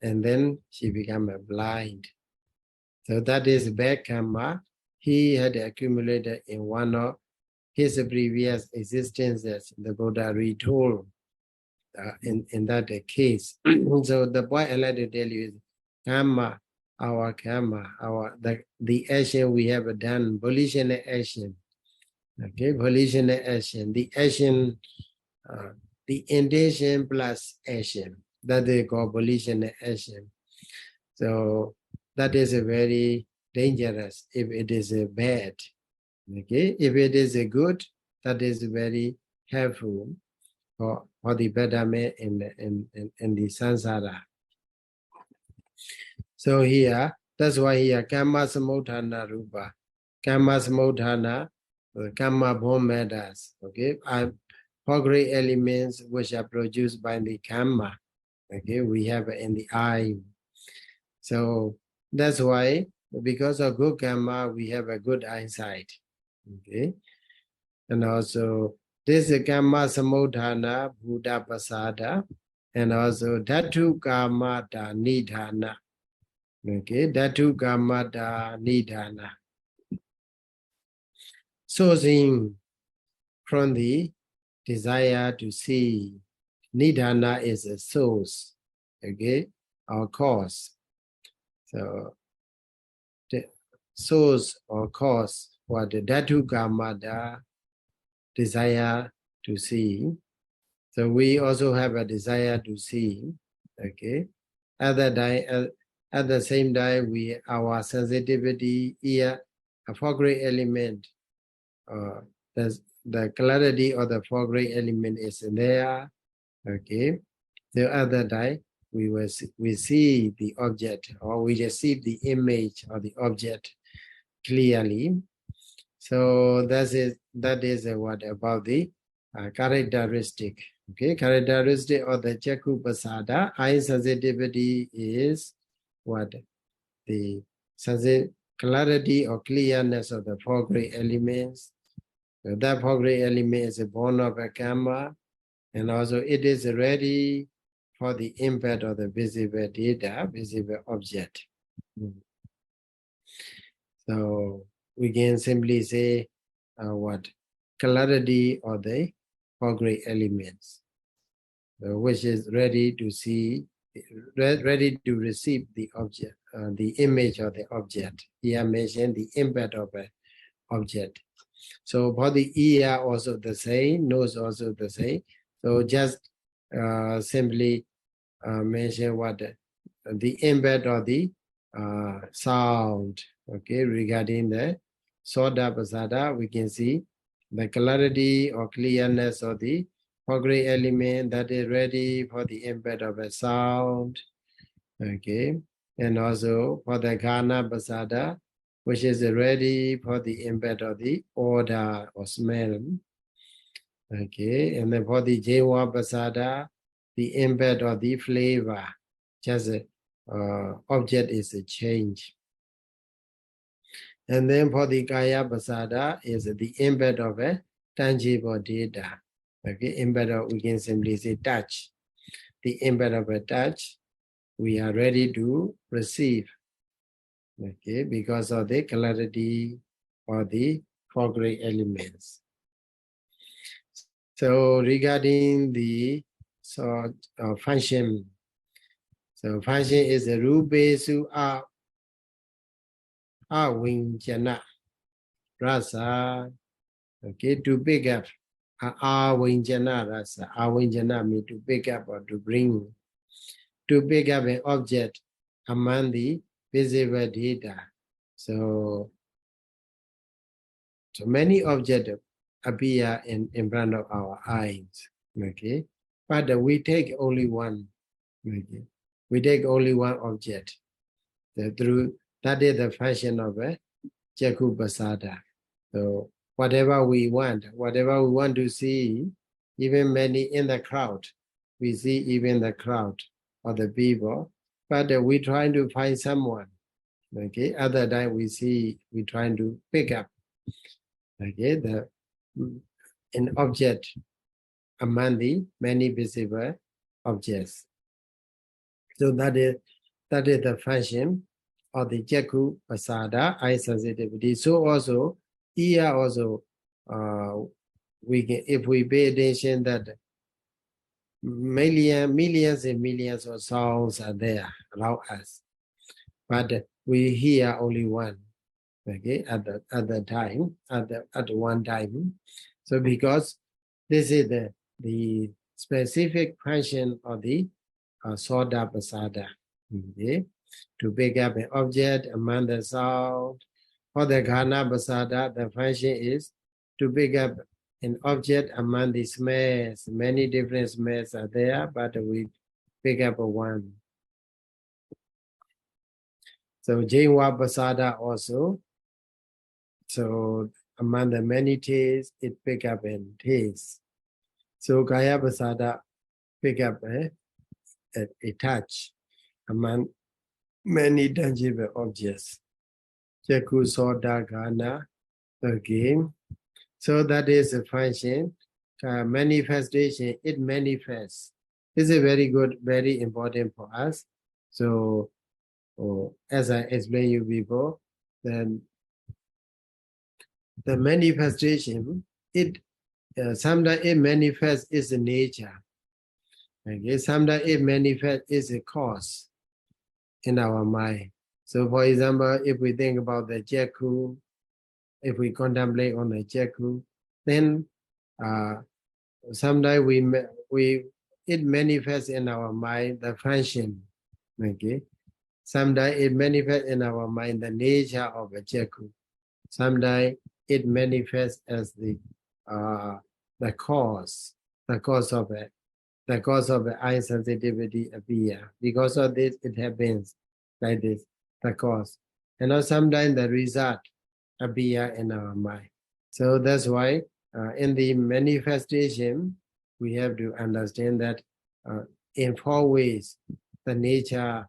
and then she became blind. So that is bad karma he had accumulated in one of his previous existences. The Buddha retold in that case. So the point I like to tell you is karma, our karma, the action we have done, volitional action. Okay, volitional action, the action, the intention plus action, that they call volitional action. So that is a very dangerous if it is a bad. Okay, if it is a good, that is very helpful for the betterment in the samsara. So here, that's why here, Kamma Samudhana Rupa. Kamma Samudhana, Kamma born matters. Okay, four great elements which are produced by the Kamma. Okay, we have in the eye. So that's why, because of good Kamma, we have a good eyesight. Okay, and also this is Kamma Samudhana Buddha Pasada, and also Dhatu Kamata Nidhana. Okay, Dhatu Kamata Nidhana. Sourcing from the desire to see. Nidhana is a source, okay, or cause. So the source or cause for the Dhatu Kamata desire to see. So we also have a desire to see, okay. At the same time, our sensitivity, ear, a foreground element, the clarity of the foreground element is there, okay. The other time, we see the object, or we receive the image of the object clearly. So that is what about the characteristic. Okay, characteristic of the Chakku Pasada, eye sensitivity is what? The clarity or clearness of the foreground elements. So that foreground element is born of a Kamma, and also it is ready for the impact of the visible data, visible object. So we can simply say what? Clarity of the foreground elements, which is ready to see, ready to receive the object, the image of the object. Here mentioned the impact of an object. So for the ear also the same, nose also the same. So just simply mention what the impact of the sound. Okay, regarding the Soda Pasada, we can see the clarity or clearness of the foreground element that is ready for the impact of a sound. Okay, and also for the Ghana Pasada, which is ready for the impact of the odor or smell. Okay, and then for the Jewa Pasada, the impact of the flavor, just object is a change. And then for the Kaya Pasada is the impact of a tangible data. Okay, impact of, we can simply say touch. The impact of a touch, we are ready to receive. Okay, because of the clarity or the foreground elements. So regarding the function, so function is a rupesu awinjana rasa. Okay, to pick up awinjana rasa. Awinjana means to pick up or to bring, to pick up an object among the visible data. So many objects appear in front of our eyes. Okay, but we take only one. Okay, we take only one object. That is the function of a Chakku Pasada. So whatever we want to see, even many in the crowd, we see even the crowd or the people, but we trying to find someone. Okay, other time we trying to pick up. Okay, an object among the many visible objects. So that is the function of the Chakku Pasada, eye sensitivity. So also ear also we can, if we pay attention, that millions and millions of sounds are there around us, but we hear only one. Okay, at one time. So because this is the specific function of the Soda Pasada. Okay, to pick up an object among the sound. For the Ghana Pasada, the function is to pick up an object among the smells. Many different smells are there, but we pick up one. So Jainwa Pasada also. So among the many tastes, it pick up and taste. So Kaya Pasada pick up a touch among many tangible objects. Jaku Soda Gana again. So that is a function. Manifestation, it manifests. This is very good, very important for us. So as I explained you before, then the manifestation, it sometimes it manifests is a nature. Okay, sometimes it manifests is a cause in our mind. So for example, if we think about the Jaku, if we contemplate on the Jaku, then sometimes it manifests in our mind the function. Okay, sometimes it manifests in our mind the nature of a Jaku. Sometimes it manifests as the cause of it. The cause of the eye sensitivity appear. Because of this, it happens like this, the cause. And also sometimes the result appear in our mind. So that's why in the manifestation, we have to understand that in 4 ways, the nature,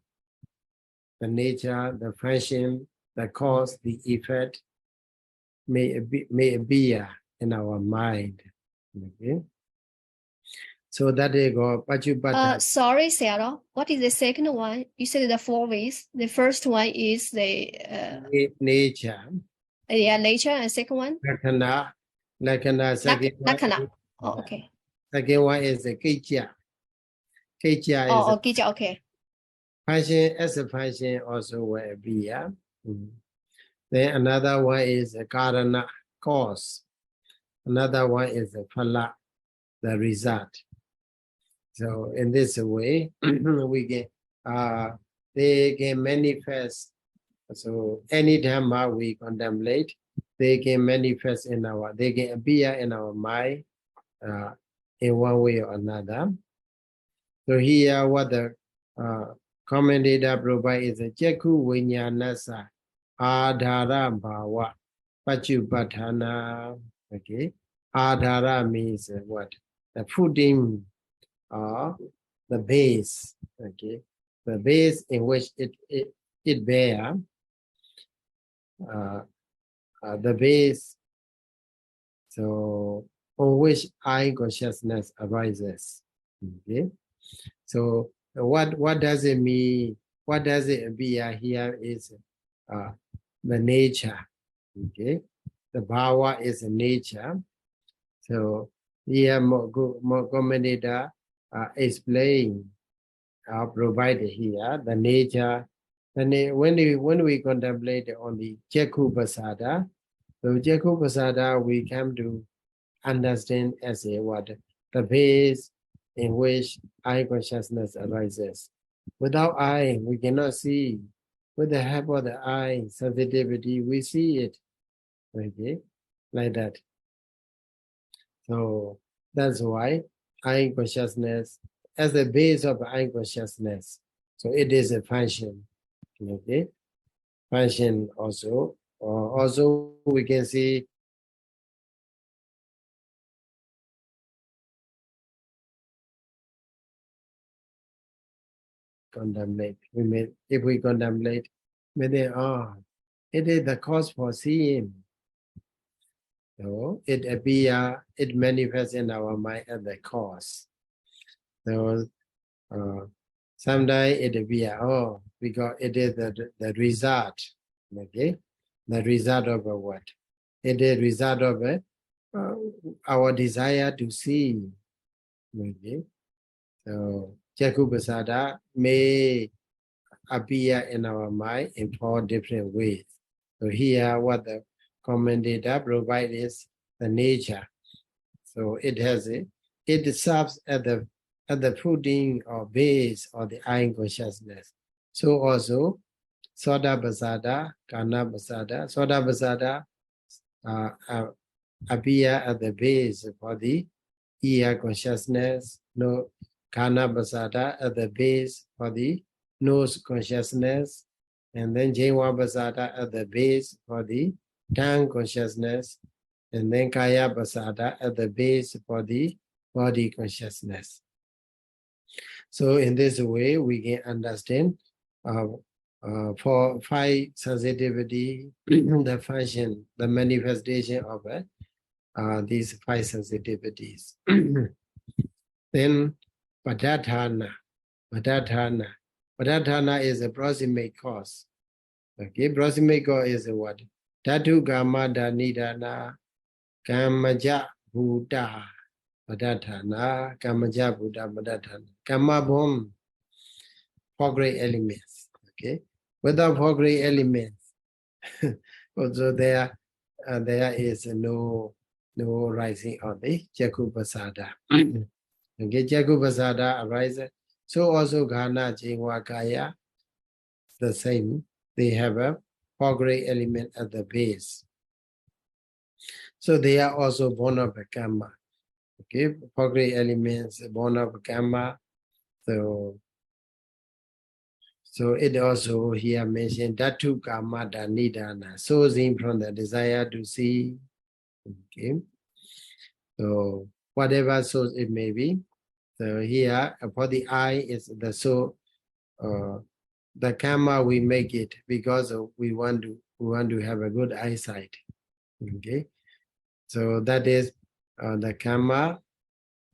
the function, the cause, the effect may appear in our mind. Okay. So that is go Pachupata. Sorry, Sayadaw. What is the second one? You said the 4 ways. The first one is the nature. Yeah, nature, and second one? Lakana, second one. Lakana. Oh, okay. Second one is the Kicha. Kicha is Kicha, okay. Function as a function also will appear. Then another one is a Karana, cause. Another one is a Phala, the result. So in this way, we can they can manifest. So anytime we contemplate, they can manifest they can appear in our mind in one way or another. So here what the commentator provides is a Jaku Vinyanasa Adhara Bhava Pachupatthana. Okay. Adhara means what? The footing, the base. Okay. The base in which it bear. The base, so on which eye consciousness arises. Okay. So what does it mean? What does it appear here is the nature. Okay. The bhava is a nature. So here more commentator explain provided here the nature. And when we contemplate on the Jaku Pasada, so Jaku Pasada we come to understand as a what? The base in which eye consciousness arises. Without eye, we cannot see. With the help of the eye sensitivity, we see it. Okay, like that. So that's why eye consciousness, as the base of eye consciousness, so it is a function. Okay, function also. Also, we can see contemplate. If we contemplate, it is the cause for seeing. So it appear, it manifests in our mind as the cause. So sometimes it appear, because it is the result. Okay, the result of what? It is result of our desire to see. Okay, so Jaku Pasada may appear in our mind in 4 different ways. So here, what the commentator provides is the nature. So it serves at the footing or base of the eye consciousness. So also, Soda Pasada, Kana Pasada, Soda Pasada appear at the base for the ear consciousness, no Kana Basada at the base for the nose consciousness, and then Jawa Basada at the base for the tongue consciousness, and then Kaya Basada at the base for the body consciousness. So in this way, we can understand for 5 sensitivity, the function, the manifestation of these 5 sensitivities. Then Padathana. Padathana is a proximate cause. Okay, proximate cause is what? Dhatu Kama Dhanidana Kamaja Buddha Padathana Kamaja Buddha Padathana. Kama bomb, 4 great elements. Okay, without 4 great elements, also there is no rising of the Jaku Pasada. Okay, Jaku Pasada arises. So also Ghana, Jingwa, Kaya, the same. They have a 4 great element at the base. So they are also born of a karma. Okay, 4 great elements born of karma. So it also here mentioned Dhatu Kama Dhanidana, sourcing from the desire to see. Okay. So whatever source it may be. So here for the eye is the soul. The karma we make it because we want to have a good eyesight. Okay. So that is the karma.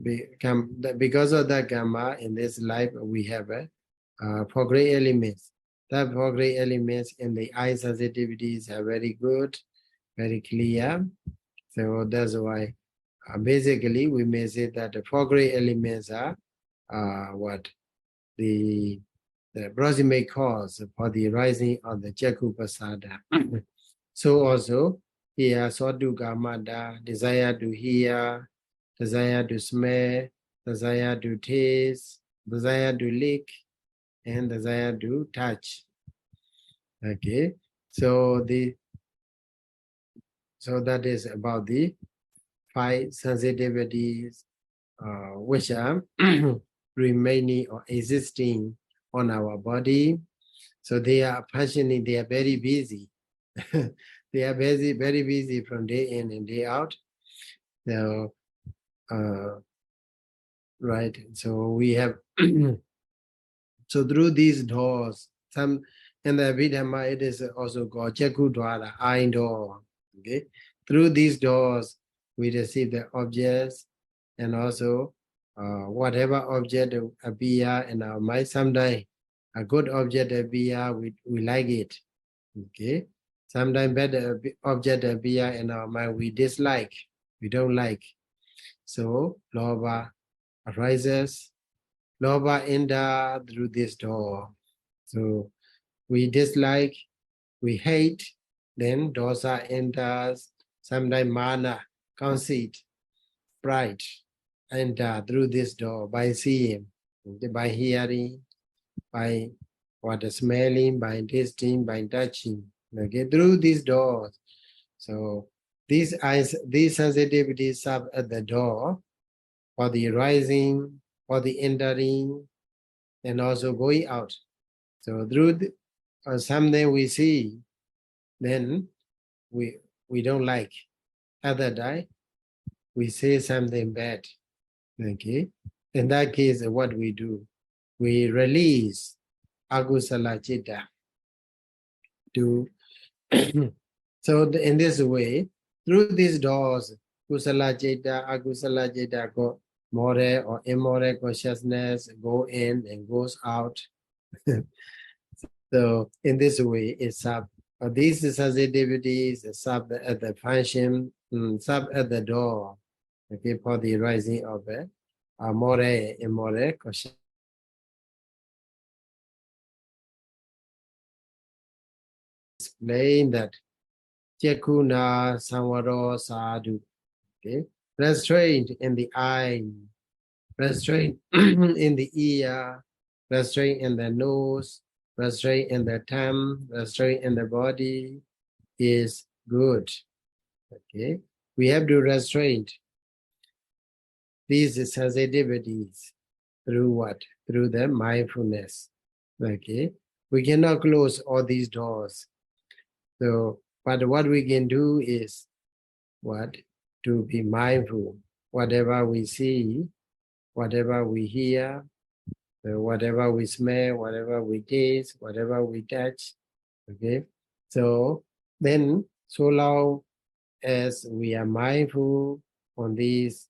Because of the karma in this life we have a 4 great elements. That 4 great elements in the eye sensitivities are very good, very clear. So that's why basically we may say that the 4 great elements are what? The proximate cause for the rising of the Jaku Pasada. So also here Sotu Kamada, desire to hear, desire to smell, desire to taste, desire to lick, and desire to touch. Okay, so that is about the 5 sensitivities which are remaining or existing on our body. So they are functioning, they are very busy. They are very, very busy from day in and day out. So right, so we have so through these doors, some in the Abhidhamma it is also called Jaku Dwara, eye door. Okay, through these doors we receive the objects, and also whatever object appear in our mind. Sometimes a good object appear, we like it. Okay, sometimes bad object appear in our mind, we dislike, we don't like. So lobha arises. Lobha enter through this door. So we dislike, we hate, then dosa enters. Sometimes mana, conceit, pride enter through this door by seeing, by hearing, by smelling, by tasting, by touching. Okay, through these doors. So these eyes, these sensitivities serve at the door for the rising, for the entering, and also going out. So through something we see, then we don't like. Other time we say something bad. Okay, in that case, what we do, we release agusala citta to. So in this way, through these doors, kusala citta, agusala citta, go moral or immoral consciousness go in and goes out. So in this way, it's sub. These sensitivities sub at the function, sub at the door. Okay, for the rising of it, moral, immoral consciousness. Explain that Chekuna Samvaro Sadhu. Okay, restraint in the eye, restraint in the ear, restraint in the nose, restraint in the tongue, restraint in the body is good. Okay, we have to restrain these sensitivities through what? Through the mindfulness. Okay, we cannot close all these doors. So, but what we can do is what? To be mindful. Whatever we see, whatever we hear, whatever we smell, whatever we taste, whatever we touch. Okay, so then so long as we are mindful on these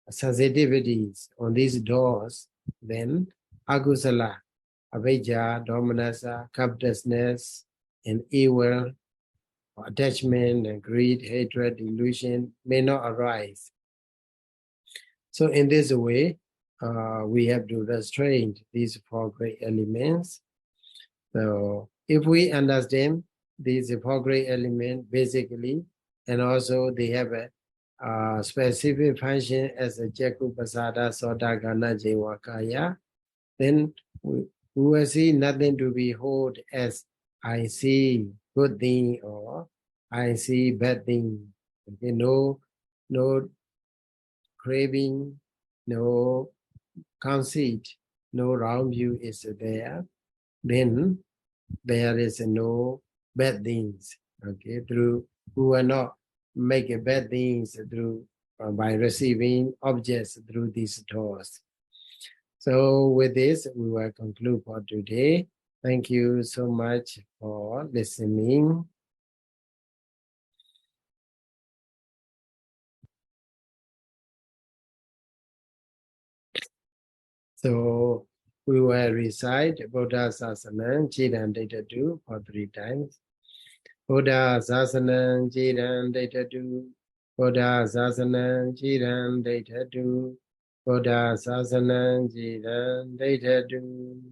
sensitivities, on these doors, then agusala, avijja, dominasa, covetousness, and evil, attachment, and greed, hatred, delusion may not arise. So in this way, we have to restrain these four great elements. So if we understand these four great elements basically, and also they have a specific function as a Jaku Pasada Sodagana Jewakaya, then we will see nothing to behold as I see good thing or I see bad thing. Okay, no craving, no conceit, no wrong view is there. Then there is no bad things. Okay, through who will not make bad things through by receiving objects through these doors. So with this, we will conclude for today. Thank you so much for listening. So we will recite Buddha Sasanam Chidan Data 2 for 3 times. Buddha Sasanam Chidan Data 2. Buddha Sasanam Chidan Data 2. Buddha Sasanam Chidan Data 2.